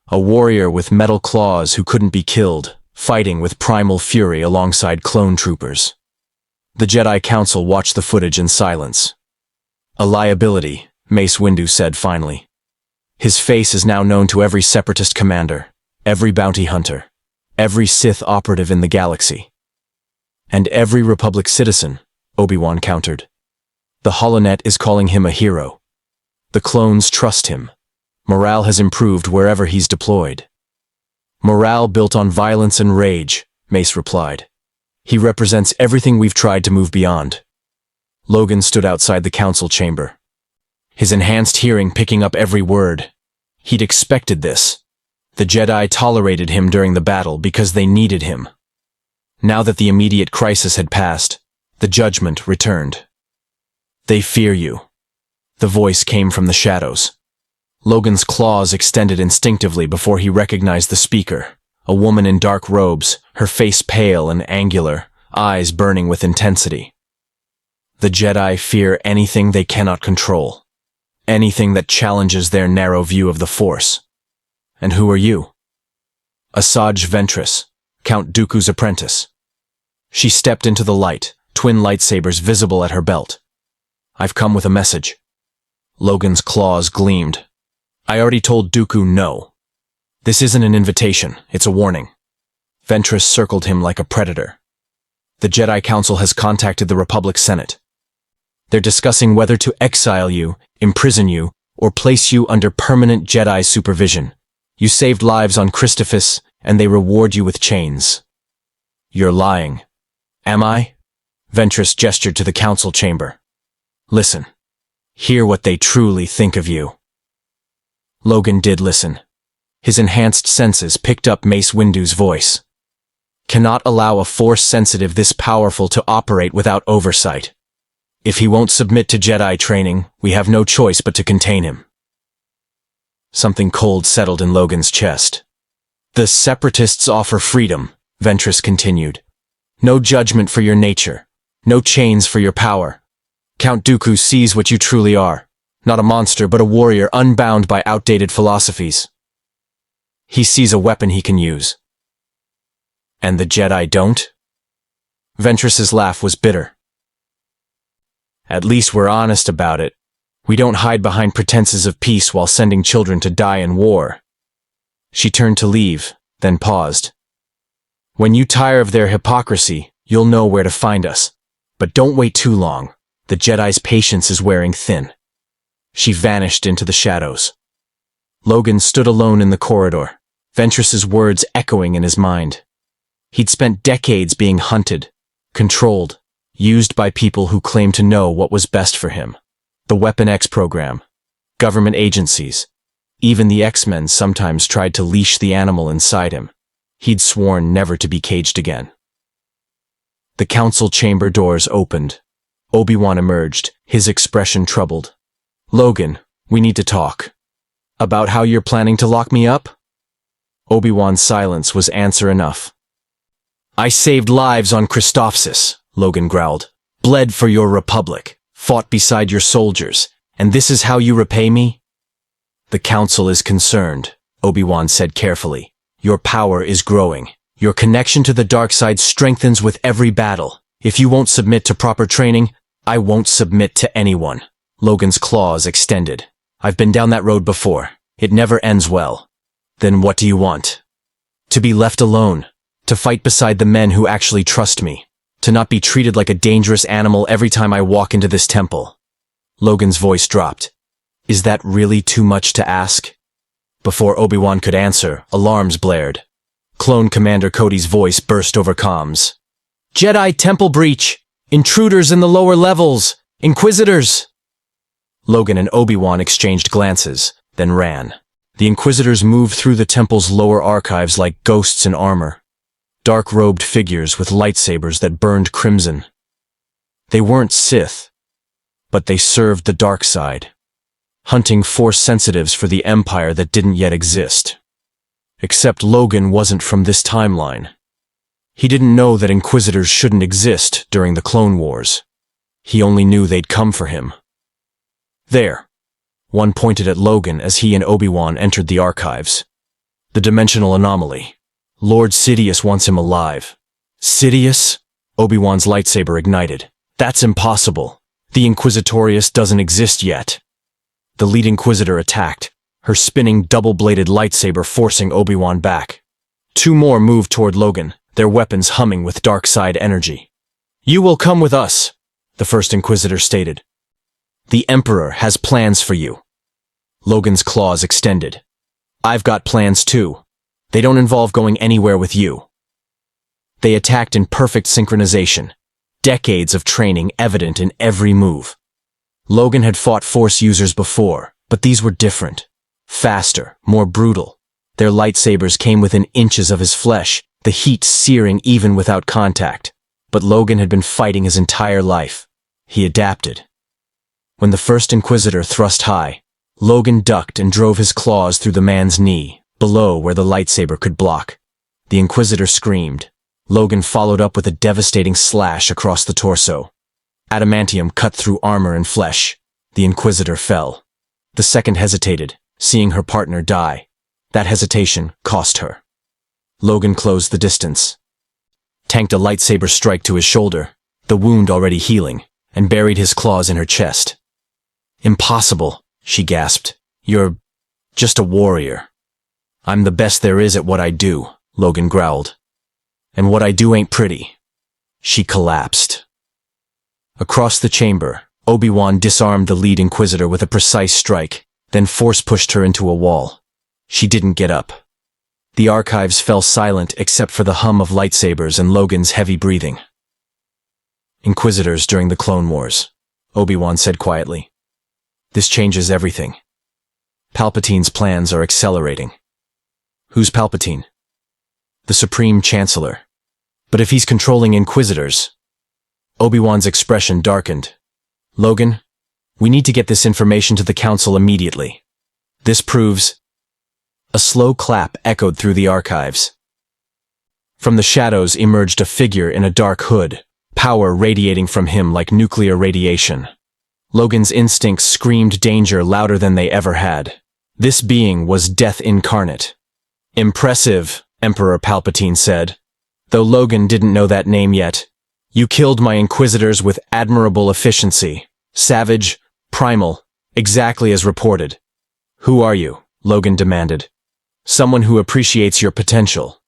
A warrior with metal claws who couldn't be killed, fighting with primal fury alongside clone troopers. The Jedi Council watched the footage in silence. A liability, Mace Windu said finally. His face is now known to every Separatist commander, every bounty hunter, every Sith operative in the galaxy. And every Republic citizen, Obi-Wan countered. The holonet is calling him a hero. The clones trust him. Morale has improved wherever he's deployed. Morale built on violence and rage, Mace replied. He represents everything we've tried to move beyond. Logan stood outside the council chamber. His enhanced hearing picking up every word. He'd expected this. The Jedi tolerated him during the battle because they needed him. Now that the immediate crisis had passed, the judgment returned. They fear you. The voice came from the shadows. Logan's claws extended instinctively before he recognized the speaker, a woman in dark robes, her face pale and angular, eyes burning with intensity. The Jedi fear anything they cannot control, anything that challenges their narrow view of the Force. And who are you? Asajj Ventress, Count Dooku's apprentice. She stepped into the light, twin lightsabers visible at her belt. I've come with a message. Logan's claws gleamed. I already told Dooku no. This isn't an invitation, it's a warning. Ventress circled him like a predator. The Jedi Council has contacted the Republic Senate. They're discussing whether to exile you, imprison you, or place you under permanent Jedi supervision. You saved lives on Christophsis, and they reward you with chains. You're lying. Am I? Ventress gestured to the council chamber. Listen. Hear what they truly think of you. Logan did listen. His enhanced senses picked up Mace Windu's voice. Cannot allow a Force sensitive this powerful to operate without oversight. If he won't submit to Jedi training, we have no choice but to contain him. Something cold settled in Logan's chest. The Separatists offer freedom, Ventress continued. No judgment for your nature. No chains for your power. Count Dooku sees what you truly are. Not a monster, but a warrior unbound by outdated philosophies. He sees a weapon he can use. And the Jedi don't? Ventress's laugh was bitter. At least we're honest about it. We don't hide behind pretenses of peace while sending children to die in war. She turned to leave, then paused. When you tire of their hypocrisy, you'll know where to find us. But don't wait too long. The Jedi's patience is wearing thin. She vanished into the shadows. Logan stood alone in the corridor, Ventress's words echoing in his mind. He'd spent decades being hunted, controlled, used by people who claimed to know what was best for him. The Weapon X program, government agencies, even the X-Men sometimes tried to leash the animal inside him. He'd sworn never to be caged again. The council chamber doors opened. Obi-Wan emerged, his expression troubled. "Logan, we need to talk. About how you're planning to lock me up?" Obi-Wan's silence was answer enough. "I saved lives on Christophsis," Logan growled. "Bled for your republic, fought beside your soldiers, and this is how you repay me?" "The council is concerned," Obi-Wan said carefully. "Your power is growing. Your connection to the dark side strengthens with every battle. If you won't submit to proper training, I won't submit to anyone." Logan's claws extended. "I've been down that road before. It never ends well." "Then what do you want?" "To be left alone. To fight beside the men who actually trust me. To not be treated like a dangerous animal every time I walk into this temple." Logan's voice dropped. "Is that really too much to ask?" Before Obi-Wan could answer, alarms blared. Clone Commander Cody's voice burst over comms. "Jedi temple breach! Intruders in the lower levels! Inquisitors!" Logan and Obi-Wan exchanged glances, then ran. The Inquisitors moved through the temple's lower archives like ghosts in armor. Dark-robed figures with lightsabers that burned crimson. They weren't Sith, but they served the dark side, hunting Force sensitives for the Empire that didn't yet exist. Except Logan wasn't from this timeline. He didn't know that Inquisitors shouldn't exist during the Clone Wars. He only knew they'd come for him. "There." One pointed at Logan as he and Obi-Wan entered the archives. "The dimensional anomaly. Lord Sidious wants him alive." "Sidious?" Obi-Wan's lightsaber ignited. "That's impossible. The Inquisitorius doesn't exist yet." The lead Inquisitor attacked, her spinning double-bladed lightsaber forcing Obi-Wan back. Two more moved toward Logan, their weapons humming with dark side energy. "You will come with us," the first Inquisitor stated. "The Emperor has plans for you." Logan's claws extended. "I've got plans too. They don't involve going anywhere with you." They attacked in perfect synchronization, decades of training evident in every move. Logan had fought Force users before, but these were different. Faster, more brutal. Their lightsabers came within inches of his flesh, the heat searing even without contact. But Logan had been fighting his entire life. He adapted. When the first Inquisitor thrust high, Logan ducked and drove his claws through the man's knee, below where the lightsaber could block. The Inquisitor screamed. Logan followed up with a devastating slash across the torso. Adamantium cut through armor and flesh. The Inquisitor fell. The second hesitated, seeing her partner die. That hesitation cost her. Logan closed the distance, tanked a lightsaber strike to his shoulder, the wound already healing, and buried his claws in her chest. "Impossible," she gasped. "You're just a warrior." "I'm the best there is at what I do," Logan growled. "And what I do ain't pretty." She collapsed. Across the chamber, Obi-Wan disarmed the lead Inquisitor with a precise strike, then force-pushed her into a wall. She didn't get up. The archives fell silent except for the hum of lightsabers and Logan's heavy breathing. "Inquisitors during the Clone Wars," Obi-Wan said quietly. "This changes everything. Palpatine's plans are accelerating." "Who's Palpatine?" "The Supreme Chancellor. But if he's controlling Inquisitors..." Obi-Wan's expression darkened. "Logan, we need to get this information to the Council immediately. This proves..." A slow clap echoed through the archives. From the shadows emerged a figure in a dark hood, power radiating from him like nuclear radiation. Logan's instincts screamed danger louder than they ever had. This being was death incarnate. "Impressive," Emperor Palpatine said, though Logan didn't know that name yet. "You killed my Inquisitors with admirable efficiency. Savage, primal, exactly as reported." "Who are you?" Logan demanded. "Someone who appreciates your potential."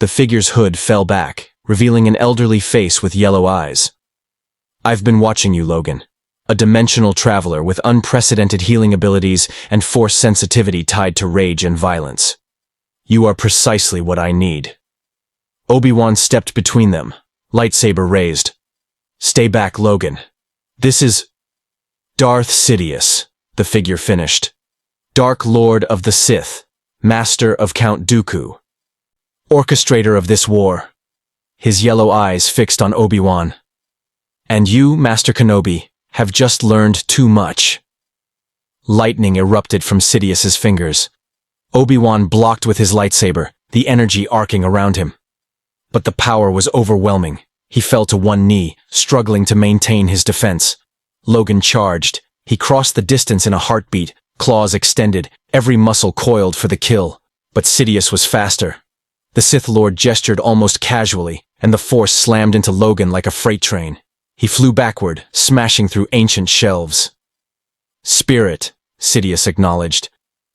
The figure's hood fell back, revealing an elderly face with yellow eyes. "I've been watching you, Logan. A dimensional traveler with unprecedented healing abilities and force sensitivity tied to rage and violence. You are precisely what I need." Obi-Wan stepped between them, lightsaber raised. "Stay back, Logan. This is Darth Sidious," the figure finished. "Dark Lord of the Sith, Master of Count Dooku, orchestrator of this war." His yellow eyes fixed on Obi-Wan. "And you, Master Kenobi, have just learned too much." Lightning erupted from Sidious's fingers. Obi-Wan blocked with his lightsaber, the energy arcing around him. But the power was overwhelming. He fell to one knee, struggling to maintain his defense. Logan charged. He crossed the distance in a heartbeat, claws extended, every muscle coiled for the kill. But Sidious was faster. The Sith Lord gestured almost casually, and the Force slammed into Logan like a freight train. He flew backward, smashing through ancient shelves. "Spirit," Sidious acknowledged,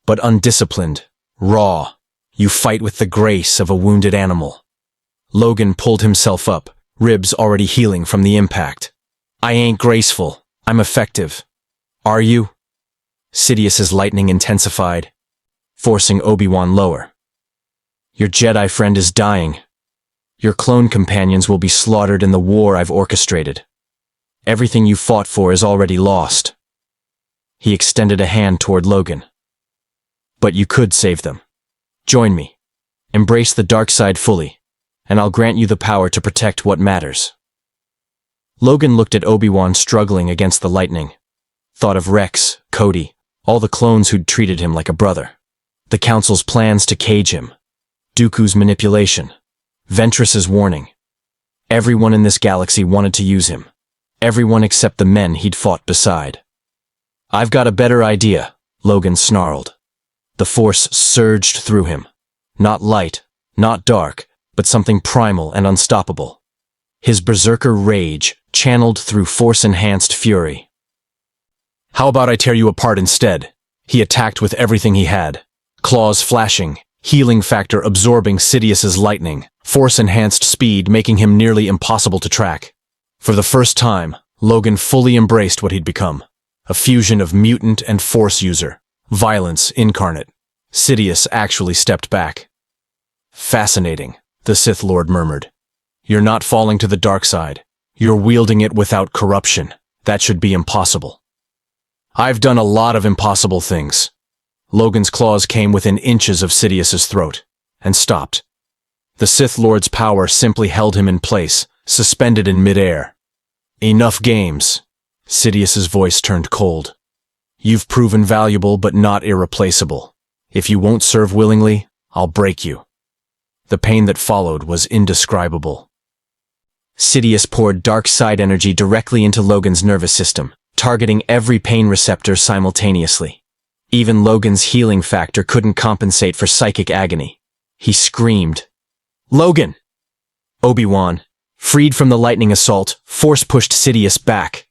"but undisciplined, raw. You fight with the grace of a wounded animal." Logan pulled himself up, ribs already healing from the impact. "I ain't graceful. I'm effective." "Are you?" Sidious's lightning intensified, forcing Obi-Wan lower. "Your Jedi friend is dying. Your clone companions will be slaughtered in the war I've orchestrated. Everything you fought for is already lost." He extended a hand toward Logan. "But you could save them. Join me. Embrace the dark side fully, and I'll grant you the power to protect what matters." Logan looked at Obi-Wan struggling against the lightning. Thought of Rex, Cody, all the clones who'd treated him like a brother. The Council's plans to cage him. Dooku's manipulation. Ventress's warning. Everyone in this galaxy wanted to use him. Everyone except the men he'd fought beside. "I've got a better idea," Logan snarled. The Force surged through him. Not light, not dark, but something primal and unstoppable. His berserker rage channeled through Force-enhanced fury. "How about I tear you apart instead?" He attacked with everything he had. Claws flashing, healing factor absorbing Sidious's lightning, Force-enhanced speed making him nearly impossible to track. For the first time, Logan fully embraced what he'd become. A fusion of mutant and Force user. Violence incarnate. Sidious actually stepped back. "Fascinating," the Sith Lord murmured. "You're not falling to the dark side. You're wielding it without corruption. That should be impossible." "I've done a lot of impossible things." Logan's claws came within inches of Sidious's throat, and stopped. The Sith Lord's power simply held him in place, suspended in midair. "Enough games." Sidious's voice turned cold. "You've proven valuable but not irreplaceable. If you won't serve willingly, I'll break you." The pain that followed was indescribable. Sidious poured dark side energy directly into Logan's nervous system, targeting every pain receptor simultaneously. Even Logan's healing factor couldn't compensate for psychic agony. He screamed, "Logan!" Obi-Wan, freed from the lightning assault, force-pushed Sidious back.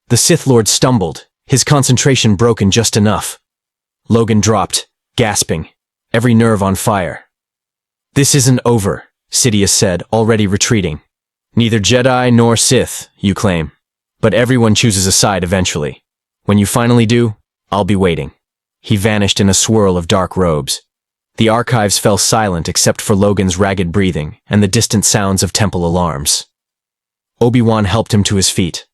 The Sith Lord stumbled, his concentration broken just enough. Logan dropped, gasping, every nerve on fire. "This isn't over," Sidious said, already retreating. "Neither Jedi nor Sith, you claim. But everyone chooses a side eventually. When you finally do, I'll be waiting." He vanished in a swirl of dark robes. The archives fell silent except for Logan's ragged breathing and the distant sounds of temple alarms. Obi-Wan helped him to his feet.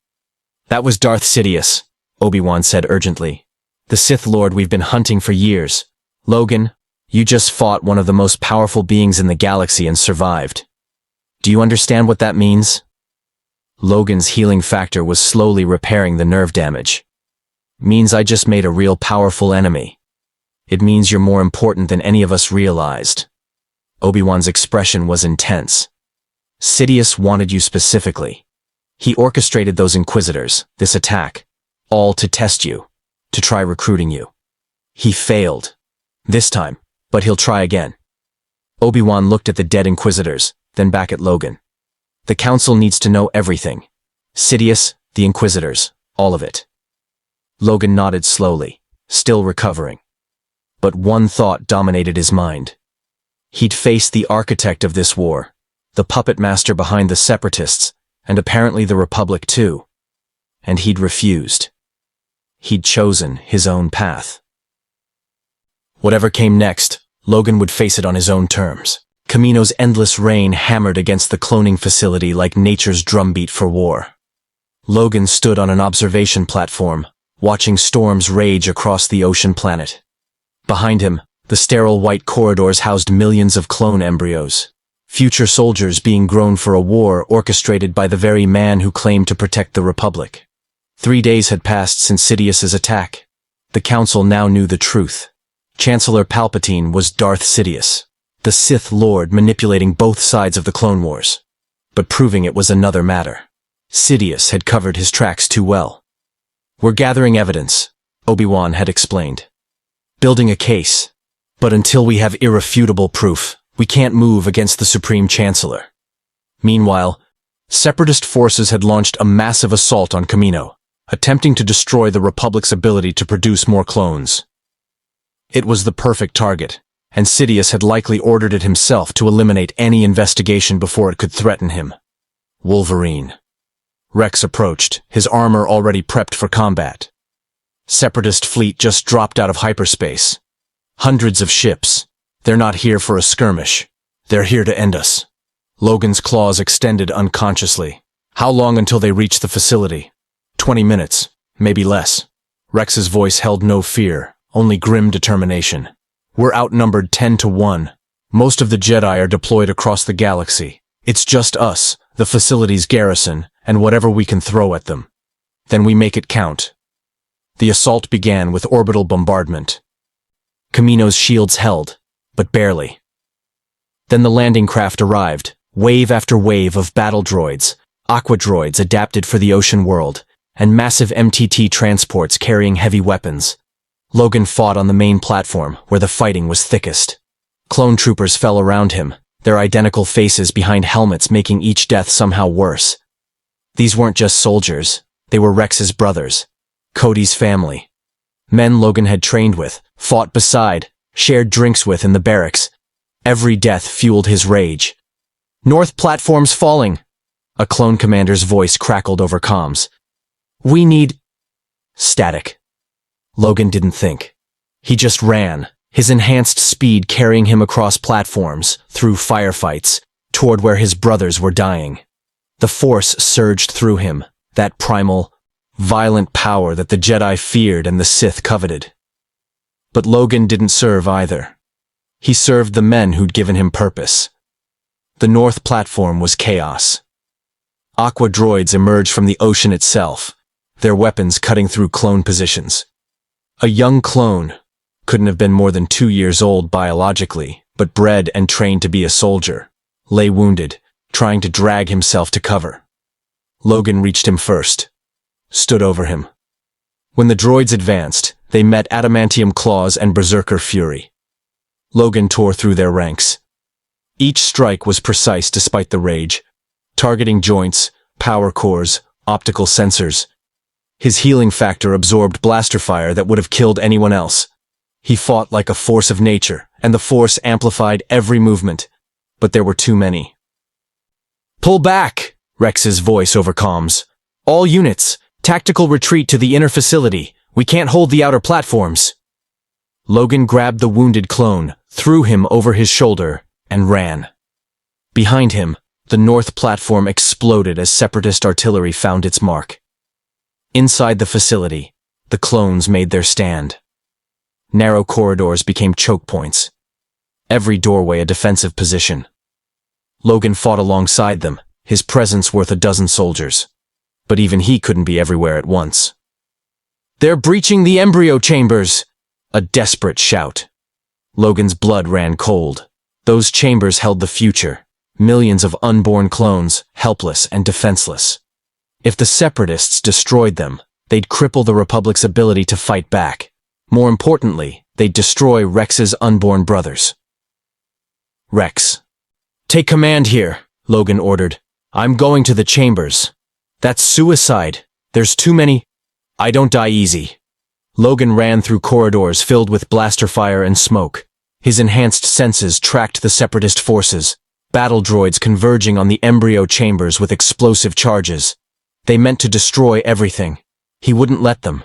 "That was Darth Sidious," Obi-Wan said urgently. "The Sith Lord we've been hunting for years. Logan, you just fought one of the most powerful beings in the galaxy and survived. Do you understand what that means?" Logan's healing factor was slowly repairing the nerve damage. "Means I just made a real powerful enemy. It means you're more important than any of us realized." Obi-Wan's expression was intense. "Sidious wanted you specifically. He orchestrated those Inquisitors, this attack, all to test you, to try recruiting you. He failed. This time, but he'll try again." Obi-Wan looked at the dead Inquisitors, then back at Logan. "The Council needs to know everything. Sidious, the Inquisitors, all of it." Logan nodded slowly, still recovering. But one thought dominated his mind. He'd faced the architect of this war, the puppet master behind the Separatists, and apparently the Republic too. And he'd refused. He'd chosen his own path. Whatever came next, Logan would face it on his own terms. Kamino's endless rain hammered against the cloning facility like nature's drumbeat for war. Logan stood on an observation platform, watching storms rage across the ocean planet. Behind him, the sterile white corridors housed millions of clone embryos, future soldiers being grown for a war orchestrated by the very man who claimed to protect the Republic. 3 days had passed since Sidious's attack. The Council now knew the truth. Chancellor Palpatine was Darth Sidious, the Sith Lord manipulating both sides of the Clone Wars. But proving it was another matter. Sidious had covered his tracks too well. "We're gathering evidence," Obi-Wan had explained. "Building a case. But until we have irrefutable proof, we can't move against the Supreme Chancellor." Meanwhile, Separatist forces had launched a massive assault on Kamino, attempting to destroy the Republic's ability to produce more clones. It was the perfect target, and Sidious had likely ordered it himself to eliminate any investigation before it could threaten him. Wolverine. Rex approached, his armor already prepped for combat. Separatist fleet just dropped out of hyperspace. Hundreds of ships. They're not here for a skirmish. They're here to end us. Logan's claws extended unconsciously. How long until they reach the facility? 20 minutes, maybe less. Rex's voice held no fear, only grim determination. "We're outnumbered 10 to 1. Most of the Jedi are deployed across the galaxy. It's just us, the facility's garrison, and whatever we can throw at them. Then we make it count." The assault began with orbital bombardment. Kamino's shields held, but barely. Then the landing craft arrived, wave after wave of battle droids, aqua droids adapted for the ocean world, and massive MTT transports carrying heavy weapons. Logan fought on the main platform, where the fighting was thickest. Clone troopers fell around him, their identical faces behind helmets making each death somehow worse. These weren't just soldiers, they were Rex's brothers, Cody's family. Men Logan had trained with, fought beside, shared drinks with in the barracks. Every death fueled his rage. "North platform's falling," a clone commander's voice crackled over comms. "We need..." Static. Logan didn't think. He just ran, his enhanced speed carrying him across platforms, through firefights, toward where his brothers were dying. The Force surged through him, that primal, violent power that the Jedi feared and the Sith coveted. But Logan didn't serve either. He served the men who'd given him purpose. The North platform was chaos. Aqua droids emerged from the ocean itself, their weapons cutting through clone positions. A young clone, couldn't have been more than 2 years old biologically, but bred and trained to be a soldier, lay wounded, trying to drag himself to cover. Logan reached him first, stood over him. When the droids advanced, they met adamantium claws and berserker fury. Logan tore through their ranks. Each strike was precise despite the rage, targeting joints, power cores, optical sensors. His healing factor absorbed blaster fire that would have killed anyone else. He fought like a force of nature, and the Force amplified every movement, but there were too many. "Pull back!" Rex's voice over comms. "All units, tactical retreat to the inner facility. We can't hold the outer platforms." Logan grabbed the wounded clone, threw him over his shoulder, and ran. Behind him, the North platform exploded as Separatist artillery found its mark. Inside the facility, the clones made their stand. Narrow corridors became choke points. Every doorway a defensive position. Logan fought alongside them, his presence worth a dozen soldiers. But even he couldn't be everywhere at once. "They're breaching the embryo chambers!" A desperate shout. Logan's blood ran cold. Those chambers held the future, millions of unborn clones, helpless and defenseless. If the Separatists destroyed them, they'd cripple the Republic's ability to fight back. More importantly, they'd destroy Rex's unborn brothers. "Rex. Take command here," Logan ordered. "I'm going to the chambers. That's suicide. There's too many..." "I don't die easy." Logan ran through corridors filled with blaster fire and smoke. His enhanced senses tracked the separatist forces, battle droids converging on the embryo chambers with explosive charges. They meant to destroy everything. He wouldn't let them.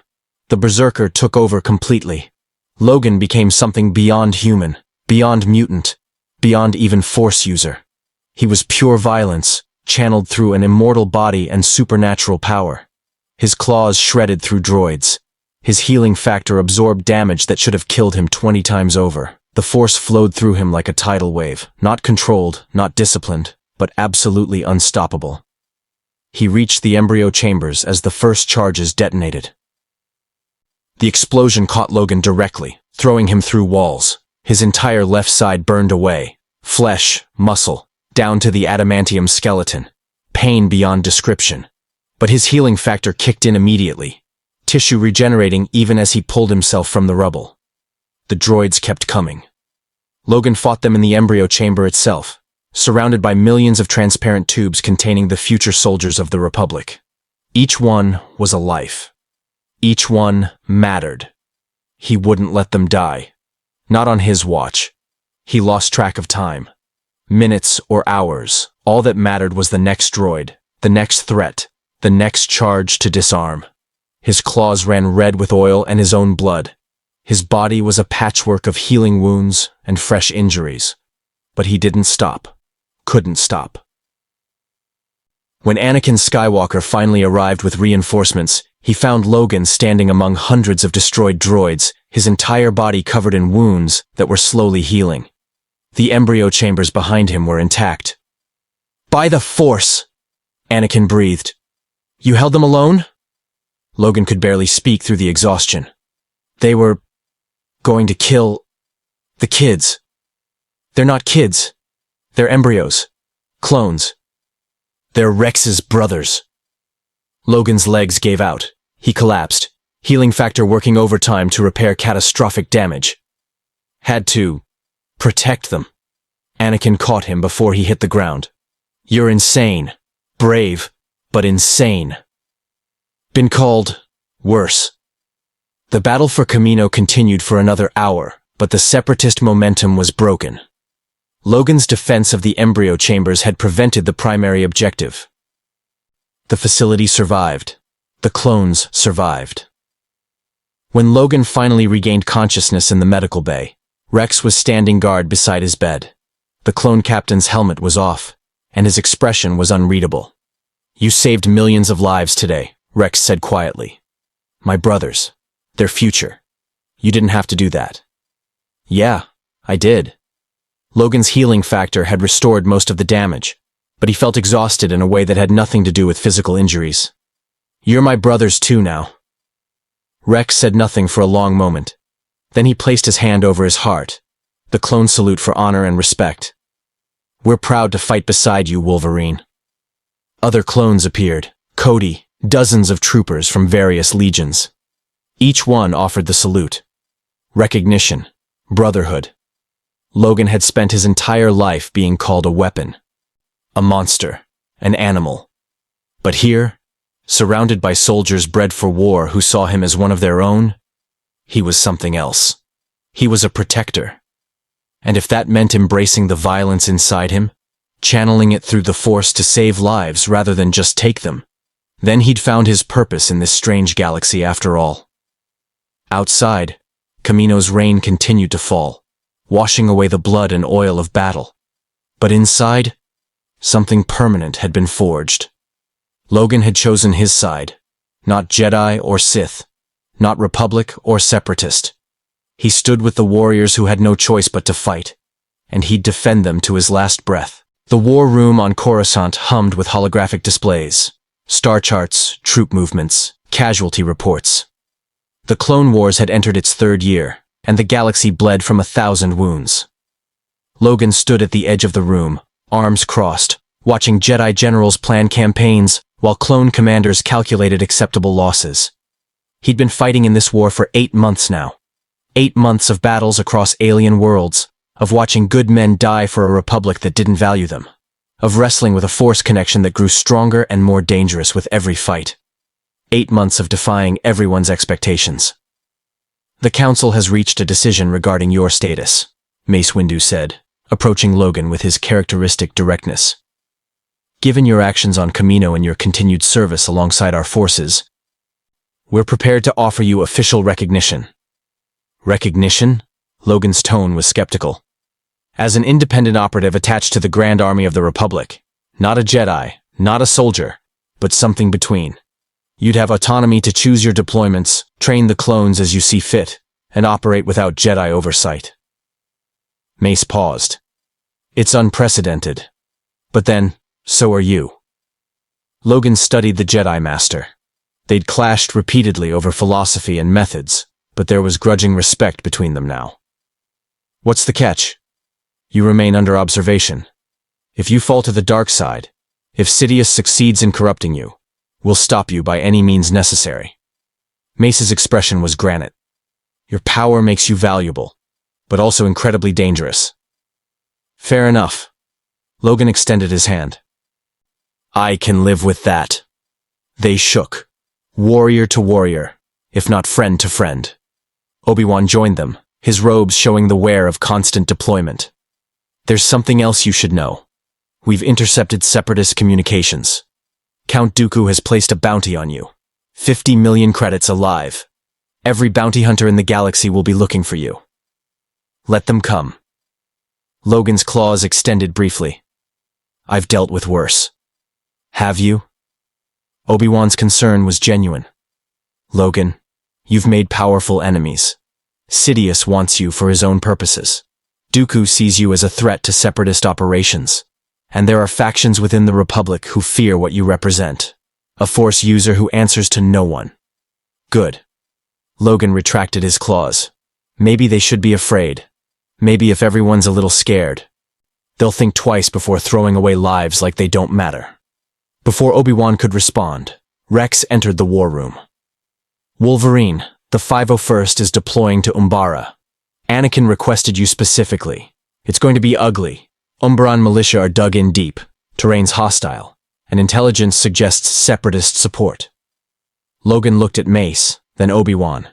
The Berserker took over completely. Logan became something beyond human, beyond mutant, beyond even Force user. He was pure violence, channeled through an immortal body and supernatural power. His claws shredded through droids. His healing factor absorbed damage that should have killed him 20 times over. The Force flowed through him like a tidal wave, not controlled, not disciplined, but absolutely unstoppable. He reached the embryo chambers as the first charges detonated. The explosion caught Logan directly, throwing him through walls. His entire left side burned away. Flesh, muscle, down to the adamantium skeleton. Pain beyond description. But his healing factor kicked in immediately, tissue regenerating even as he pulled himself from the rubble. The droids kept coming. Logan fought them in the embryo chamber itself, surrounded by millions of transparent tubes containing the future soldiers of the Republic. Each one was a life. Each one mattered. He wouldn't let them die. Not on his watch. He lost track of time. Minutes or hours, all that mattered was the next droid, the next threat, the next charge to disarm. His claws ran red with oil and his own blood. His body was a patchwork of healing wounds and fresh injuries. But he didn't stop. Couldn't stop. When Anakin Skywalker finally arrived with reinforcements, he found Logan standing among hundreds of destroyed droids, his entire body covered in wounds that were slowly healing. The embryo chambers behind him were intact. "By the Force!" Anakin breathed. "You held them alone?" Logan could barely speak through the exhaustion. "They were going to kill the kids. They're not kids. They're embryos. Clones. They're Rex's brothers." Logan's legs gave out. He collapsed, healing factor working overtime to repair catastrophic damage. Had to protect them. Anakin caught him before he hit the ground. "You're insane. Brave, but insane. Been called worse." The battle for Kamino continued for another hour, but the separatist momentum was broken. Logan's defense of the embryo chambers had prevented the primary objective. The facility survived. The clones survived. When Logan finally regained consciousness in the medical bay, Rex was standing guard beside his bed. The clone captain's helmet was off, and his expression was unreadable. "You saved millions of lives today," Rex said quietly. "My brothers. Their future. You didn't have to do that." "Yeah, I did." Logan's healing factor had restored most of the damage, but he felt exhausted in a way that had nothing to do with physical injuries. "You're my brothers too now." Rex said nothing for a long moment. Then he placed his hand over his heart, the clone salute for honor and respect. "We're proud to fight beside you, Wolverine." Other clones appeared, Cody, dozens of troopers from various legions. Each one offered the salute. Recognition, brotherhood. Logan had spent his entire life being called a weapon, a monster, an animal. But here, surrounded by soldiers bred for war who saw him as one of their own, he was something else. He was a protector. And if that meant embracing the violence inside him, channeling it through the Force to save lives rather than just take them, then he'd found his purpose in this strange galaxy after all. Outside, Kamino's rain continued to fall, washing away the blood and oil of battle. But inside, something permanent had been forged. Logan had chosen his side, not Jedi or Sith, not Republic or Separatist. He stood with the warriors who had no choice but to fight, and he'd defend them to his last breath. The war room on Coruscant hummed with holographic displays, star charts, troop movements, casualty reports. The Clone Wars had entered its third year, and the galaxy bled from 1,000 wounds. Logan stood at the edge of the room, arms crossed, watching Jedi generals plan campaigns while clone commanders calculated acceptable losses. He'd been fighting in this war for 8 months now. 8 months of battles across alien worlds, of watching good men die for a republic that didn't value them, of wrestling with a Force connection that grew stronger and more dangerous with every fight. 8 months of defying everyone's expectations. "The Council has reached a decision regarding your status," Mace Windu said, approaching Logan with his characteristic directness. Given your actions on Kamino and your continued service alongside our forces, we're prepared to offer you official recognition. Recognition? Logan's tone was skeptical. As an independent operative attached to the Grand Army of the Republic, not a Jedi, not a soldier, but something between. You'd have autonomy to choose your deployments, train the clones as you see fit, and operate without Jedi oversight. Mace paused. It's unprecedented. But then, so are you. Logan studied the Jedi Master. They'd clashed repeatedly over philosophy and methods, but there was grudging respect between them now. What's the catch? You remain under observation. If you fall to the dark side, if Sidious succeeds in corrupting you, we'll stop you by any means necessary. Mace's expression was granite. Your power makes you valuable, but also incredibly dangerous. Fair enough. Logan extended his hand. I can live with that. They shook, warrior to warrior, if not friend to friend. Obi-Wan joined them, his robes showing the wear of constant deployment. There's something else you should know. We've intercepted Separatist communications. Count Dooku has placed a bounty on you. 50 million credits alive. Every bounty hunter in the galaxy will be looking for you. Let them come. Logan's claws extended briefly. I've dealt with worse. Have you? Obi-Wan's concern was genuine. Logan, you've made powerful enemies. Sidious wants you for his own purposes. Dooku sees you as a threat to Separatist operations. And there are factions within the Republic who fear what you represent. A Force user who answers to no one. Good. Logan retracted his claws. Maybe they should be afraid. Maybe if everyone's a little scared, they'll think twice before throwing away lives like they don't matter. Before Obi-Wan could respond, Rex entered the war room. Wolverine, the 501st is deploying to Umbara. Anakin requested you specifically. It's going to be ugly. Umbran militia are dug in deep, terrain's hostile, and intelligence suggests Separatist support. Logan looked at Mace, then Obi-Wan.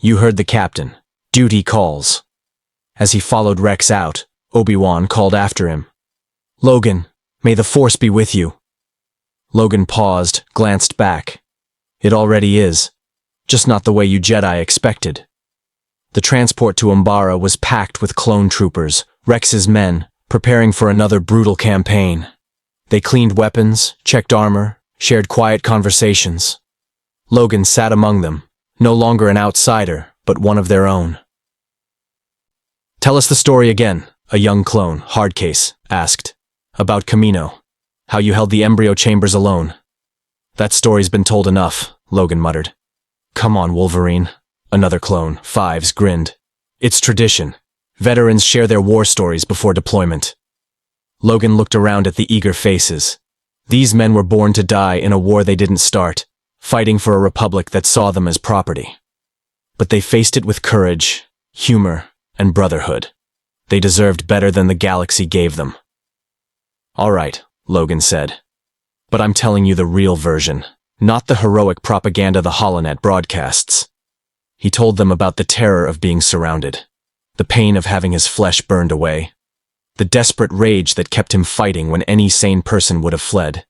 You heard the captain. Duty calls. As he followed Rex out, Obi-Wan called after him. Logan, may the Force be with you. Logan paused, glanced back. It already is. Just not the way you Jedi expected. The transport to Umbara was packed with clone troopers, Rex's men, preparing for another brutal campaign. They cleaned weapons, checked armor, shared quiet conversations. Logan sat among them, no longer an outsider, but one of their own. Tell us the story again, a young clone, Hardcase, asked. About Kamino. How you held the embryo chambers alone. That story's been told enough, Logan muttered. Come on, Wolverine. Another clone, Fives, grinned. It's tradition. Veterans share their war stories before deployment. Logan looked around at the eager faces. These men were born to die in a war they didn't start, fighting for a republic that saw them as property. But they faced it with courage, humor, and brotherhood. They deserved better than the galaxy gave them. All right, Logan said. But I'm telling you the real version, not the heroic propaganda the Holonet broadcasts. He told them about the terror of being surrounded, the pain of having his flesh burned away, the desperate rage that kept him fighting when any sane person would have fled.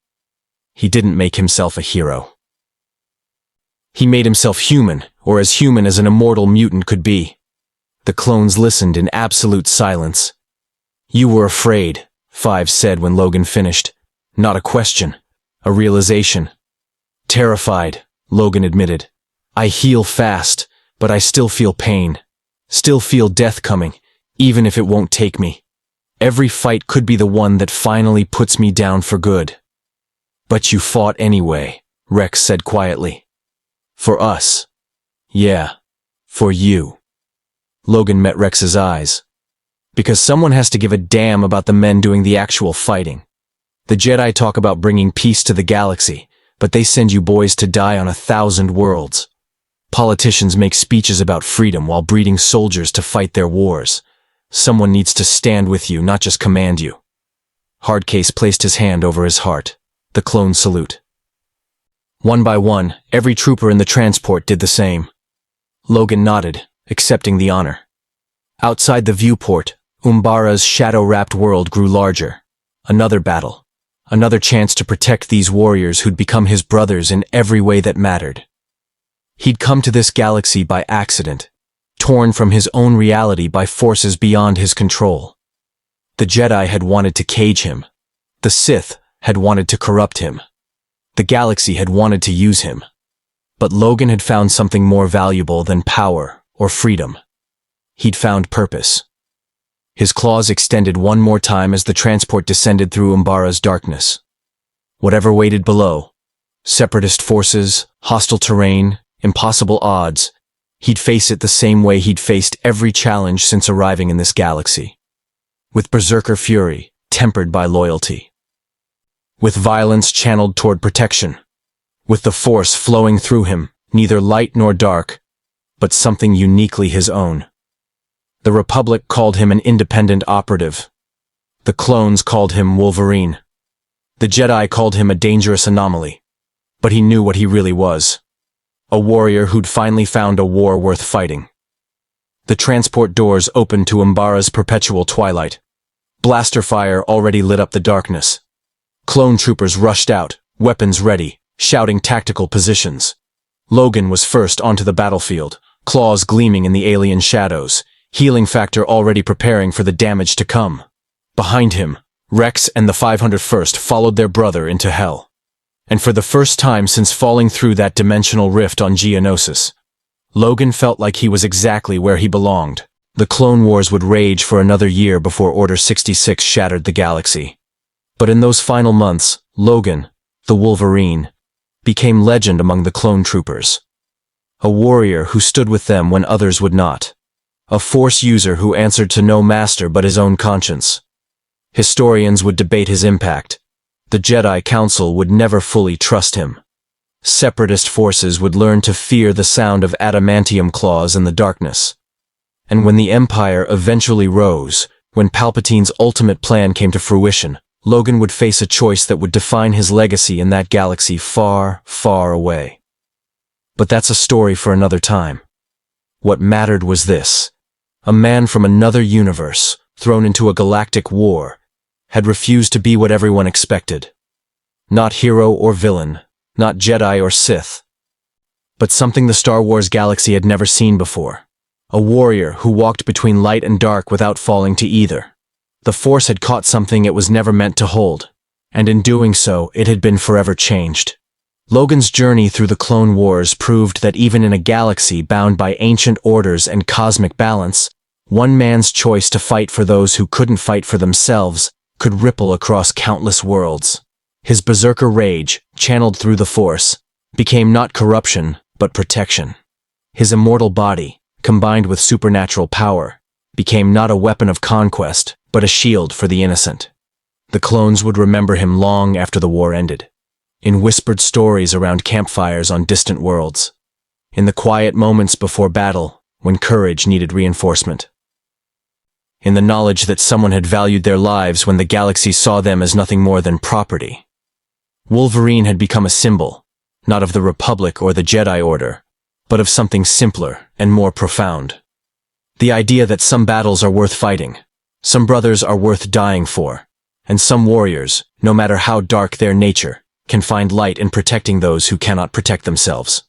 He didn't make himself a hero. He made himself human, or as human as an immortal mutant could be. The clones listened in absolute silence. You were afraid, Five said when Logan finished. Not a question, a realization. Terrified, Logan admitted. I heal fast, but I still feel pain. Still feel death coming, even if it won't take me. Every fight could be the one that finally puts me down for good. But you fought anyway, Rex said quietly. For us. Yeah, for you. Logan met Rex's eyes. Because someone has to give a damn about the men doing the actual fighting. The Jedi talk about bringing peace to the galaxy, but they send you boys to die on 1,000 worlds. Politicians make speeches about freedom while breeding soldiers to fight their wars. Someone needs to stand with you, not just command you. Hardcase placed his hand over his heart. The clone salute. One by one, every trooper in the transport did the same. Logan nodded, accepting the honor. Outside the viewport, Umbara's shadow-wrapped world grew larger. Another battle. Another chance to protect these warriors who'd become his brothers in every way that mattered. He'd come to this galaxy by accident, torn from his own reality by forces beyond his control. The Jedi had wanted to cage him. The Sith had wanted to corrupt him. The galaxy had wanted to use him. But Logan had found something more valuable than power or freedom. He'd found purpose. His claws extended one more time as the transport descended through Umbara's darkness. Whatever waited below, separatist forces, hostile terrain, impossible odds, he'd face it the same way he'd faced every challenge since arriving in this galaxy. With berserker fury, tempered by loyalty. With violence channeled toward protection. With the Force flowing through him, neither light nor dark, but something uniquely his own. The Republic called him an independent operative. The clones called him Wolverine. The Jedi called him a dangerous anomaly. But he knew what he really was. A warrior who'd finally found a war worth fighting. The transport doors opened to Umbara's perpetual twilight. Blaster fire already lit up the darkness. Clone troopers rushed out, weapons ready, shouting tactical positions. Logan was first onto the battlefield, claws gleaming in the alien shadows, healing factor already preparing for the damage to come. Behind him, Rex and the 501st followed their brother into hell. And for the first time since falling through that dimensional rift on Geonosis, Logan felt like he was exactly where he belonged. The Clone Wars would rage for another year before Order 66 shattered the galaxy. But in those final months, Logan, the Wolverine, became legend among the clone troopers. A warrior who stood with them when others would not. A Force user who answered to no master but his own conscience. Historians would debate his impact. The Jedi Council would never fully trust him. Separatist forces would learn to fear the sound of adamantium claws in the darkness. And when the Empire eventually rose, when Palpatine's ultimate plan came to fruition, Logan would face a choice that would define his legacy in that galaxy far, far away. But that's a story for another time. What mattered was this. A man from another universe, thrown into a galactic war, had refused to be what everyone expected. Not hero or villain, not Jedi or Sith, but something the Star Wars galaxy had never seen before. A warrior who walked between light and dark without falling to either. The Force had caught something it was never meant to hold, and in doing so, it had been forever changed. Logan's journey through the Clone Wars proved that even in a galaxy bound by ancient orders and cosmic balance, one man's choice to fight for those who couldn't fight for themselves could ripple across countless worlds. His berserker rage, channeled through the Force, became not corruption, but protection. His immortal body, combined with supernatural power, became not a weapon of conquest, but a shield for the innocent. The clones would remember him long after the war ended. In whispered stories around campfires on distant worlds. In the quiet moments before battle, when courage needed reinforcement. In the knowledge that someone had valued their lives when the galaxy saw them as nothing more than property. Wolverine had become a symbol, not of the Republic or the Jedi Order, but of something simpler and more profound. The idea that some battles are worth fighting, some brothers are worth dying for, and some warriors, no matter how dark their nature, can find light in protecting those who cannot protect themselves.